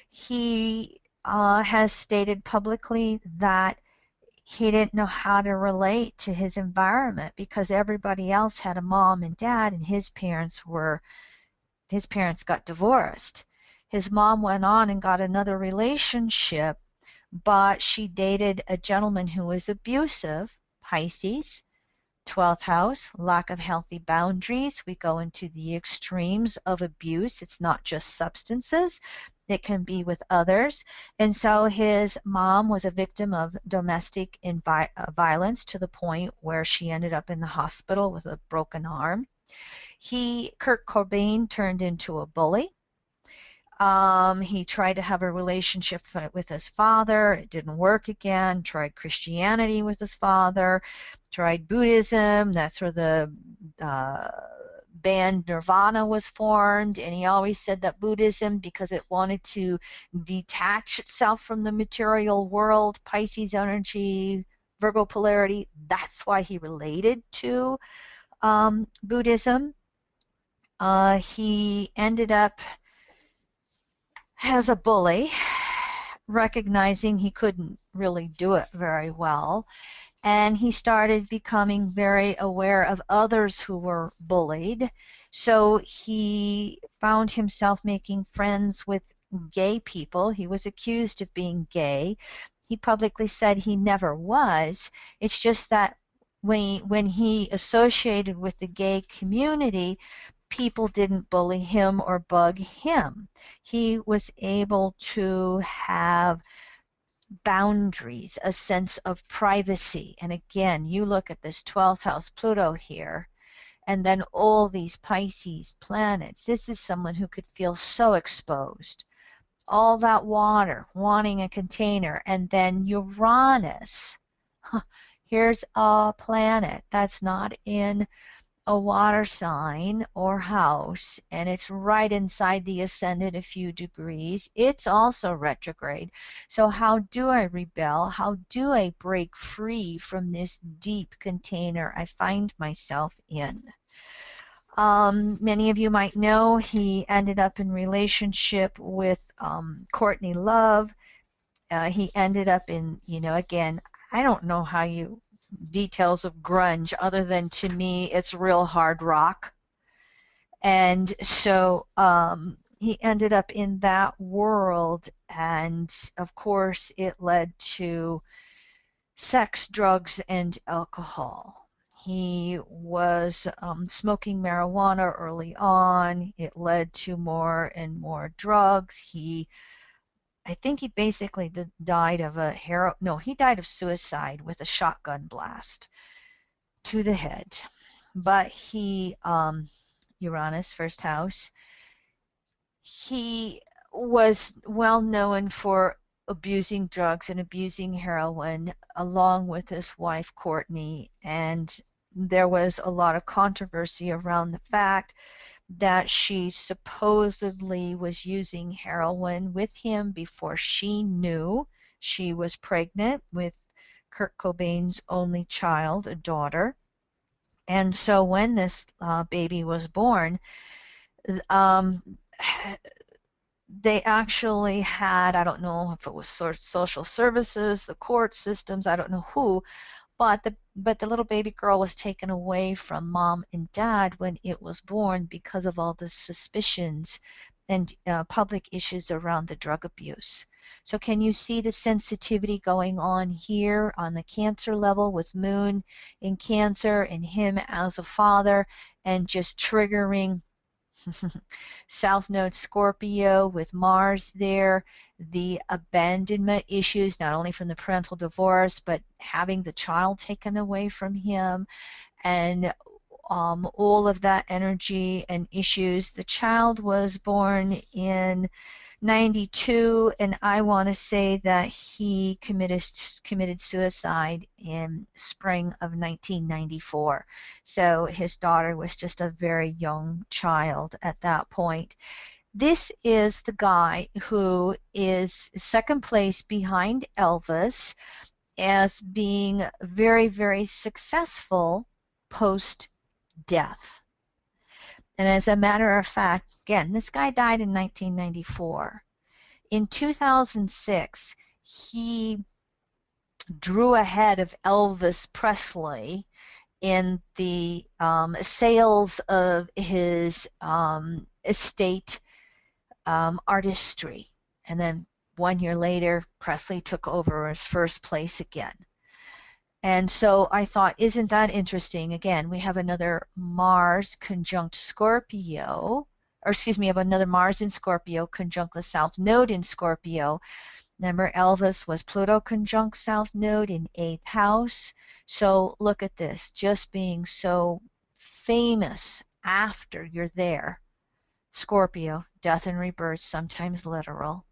He has stated publicly that he didn't know how to relate to his environment because everybody else had a mom and dad, and his parents got divorced. His mom went on and got another relationship, but she dated a gentleman who was abusive, Pisces, 12th house, lack of healthy boundaries. We go into the extremes of abuse. It's not just substances. It can be with others. And so his mom was a victim of domestic violence to the point where she ended up in the hospital with a broken arm. Kurt Cobain, turned into a bully. He tried to have a relationship with his father. It didn't work again. Tried Christianity with his father. Tried Buddhism. That's where the band Nirvana was formed. And he always said that Buddhism, because it wanted to detach itself from the material world, Pisces energy, Virgo polarity, that's why he related to Buddhism. He ended up as a bully, recognizing he couldn't really do it very well. And he started becoming very aware of others who were bullied. So he found himself making friends with gay people. He was accused of being gay. He publicly said he never was. It's just that when he associated with the gay community, people didn't bully him or bug him. He was able to have boundaries, a sense of privacy. And again, you look at this 12th house Pluto here, and then all these Pisces planets. This is someone who could feel so exposed. All that water, wanting a container, and then Uranus. Here's a planet that's not in a water sign or house, and it's right inside the ascendant a few degrees. It's also retrograde. So how do I rebel? How do I break free from this deep container I find myself in? Many of you might know he ended up in relationship with Courtney Love. He ended up in, again, I don't know how you details of grunge other than to me it's real hard rock. And so he ended up in that world, and of course it led to sex, drugs, and alcohol. He was smoking marijuana early on. It led to more and more drugs. I think he basically died of he died of suicide with a shotgun blast to the head. But Uranus, first house, he was well known for abusing drugs and abusing heroin along with his wife Courtney, and there was a lot of controversy around the fact that she supposedly was using heroin with him before she knew she was pregnant with Kurt Cobain's only child, a daughter. And so when this baby was born, um, they actually had, I don't know if it was social services, the court systems, I don't know who, but the little baby girl was taken away from mom and dad when it was born because of all the suspicions and public issues around the drug abuse. So can you see the sensitivity going on here on the Cancer level with Moon in Cancer and him as a father, and just triggering South Node Scorpio with Mars there, the abandonment issues, not only from the parental divorce, but having the child taken away from him, and all of that energy and issues. The child was born in 92, and I want to say that he committed suicide in spring of 1994. So his daughter was just a very young child at that point. This is the guy who is second place behind Elvis as being very, very successful post death. And as a matter of fact, again, this guy died in 1994. In 2006, he drew ahead of Elvis Presley in the sales of his estate artistry. And then 1 year later, Presley took over as first place again. And so I thought, isn't that interesting? Again, we have another Mars conjunct Scorpio, or excuse me, have another Mars in Scorpio conjunct the South Node in Scorpio. Remember, Elvis was Pluto conjunct South Node in 8th house. So look at this, just being so famous after you're there. Scorpio, death and rebirth, sometimes literal.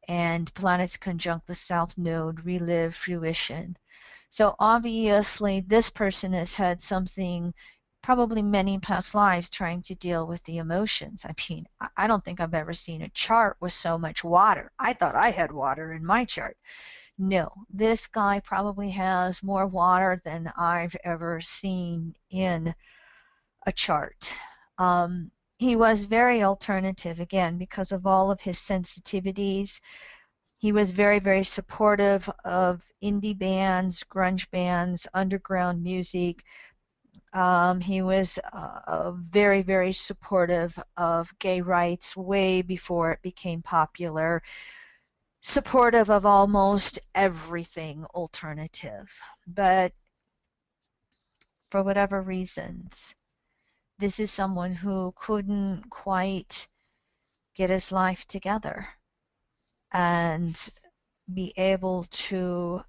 And planets conjunct the South Node, relive, fruition. So obviously this person has had something, probably many past lives, trying to deal with the emotions. I mean, I don't think I've ever seen a chart with so much water. I thought I had water in my chart. No, this guy probably has more water than I've ever seen in a chart. He was very alternative, again, because of all of his sensitivities. He was very, very supportive of indie bands, grunge bands, underground music. He was very, very supportive of gay rights way before it became popular, supportive of almost everything alternative. But for whatever reasons, this is someone who couldn't quite get his life together and be able to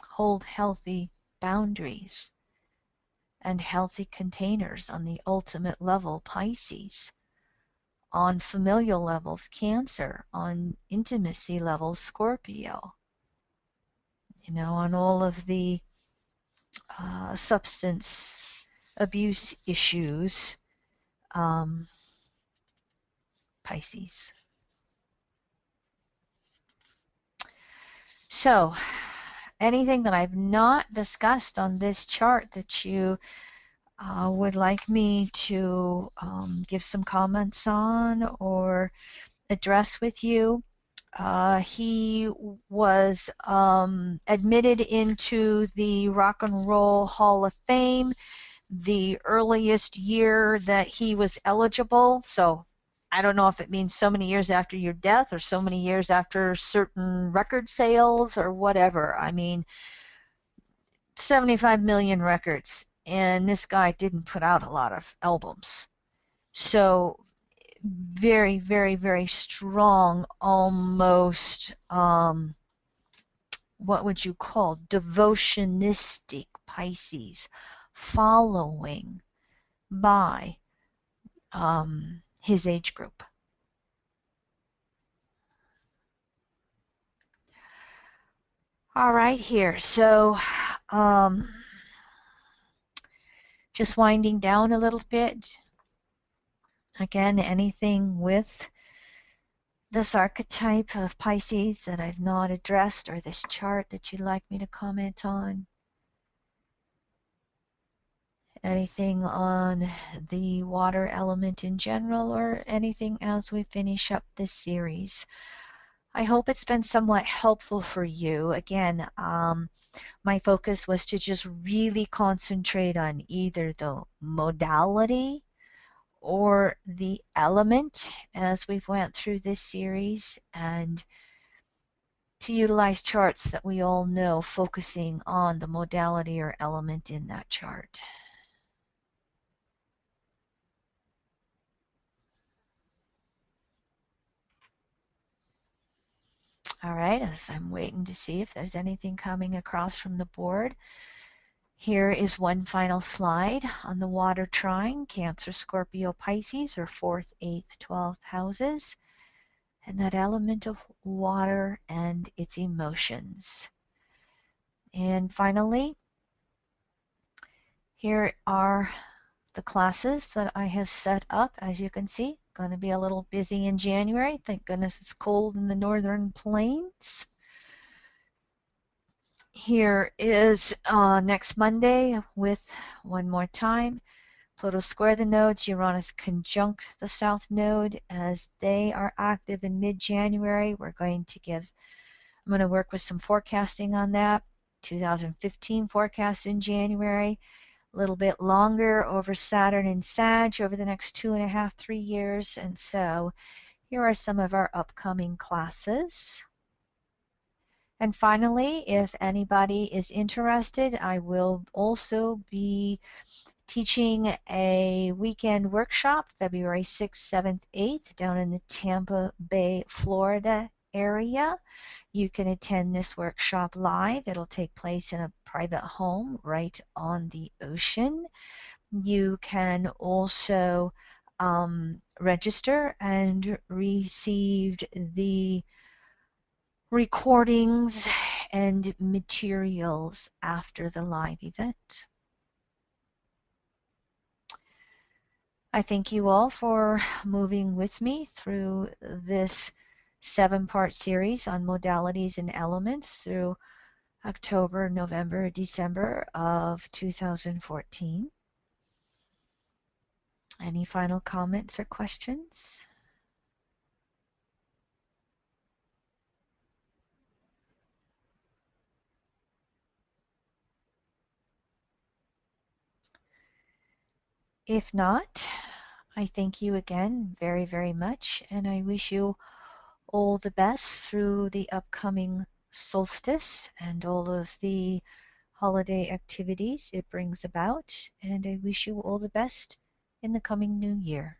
hold healthy boundaries and healthy containers on the ultimate level, Pisces, on familial levels, Cancer, on intimacy levels, Scorpio, on all of the substance abuse issues, Pisces. So, anything that I've not discussed on this chart that you would like me to give some comments on or address with you? He was admitted into the Rock and Roll Hall of Fame the earliest year that he was eligible. So I don't know if it means so many years after your death or so many years after certain record sales or whatever. I mean, 75 million records, and this guy didn't put out a lot of albums. So very, very, very strong, almost, what would you call, devotionistic Pisces following by his age group. All right, here. So just winding down a little bit. Again, anything with this archetype of Pisces that I've not addressed, or this chart that you'd like me to comment on? Anything on the water element in general, or anything as we finish up this series? I hope it's been somewhat helpful for you. Again, my focus was to just really concentrate on either the modality or the element as we've went through this series, and to utilize charts that we all know focusing on the modality or element in that chart. All right, as I'm waiting to see if there's anything coming across from the board, here is one final slide on the water trine, Cancer, Scorpio, Pisces, or 4th, 8th, 12th houses, and that element of water and its emotions. And finally, here are the classes that I have set up. As you can see, going to be a little busy in January. Thank goodness it's cold in the northern plains. Here is next Monday with one more time. Pluto square the nodes, Uranus conjunct the south node as they are active in mid-January. I'm going to work with some forecasting on that. 2015 forecast in January. A little bit longer over Saturn and Sag over the next 2.5, 3 years. And so here are some of our upcoming classes. And finally, if anybody is interested, I will also be teaching a weekend workshop February 6th, 7th, 8th down in the Tampa Bay, Florida area. You can attend this workshop live. It'll take place in a private home right on the ocean. You can also register and receive the recordings and materials after the live event. I thank you all for moving with me through this 7-part series on modalities and elements through October, November, December of 2014. Any final comments or questions? If not, I thank you again very, very much, and I wish you all the best through the upcoming solstice and all of the holiday activities it brings about, and I wish you all the best in the coming new year.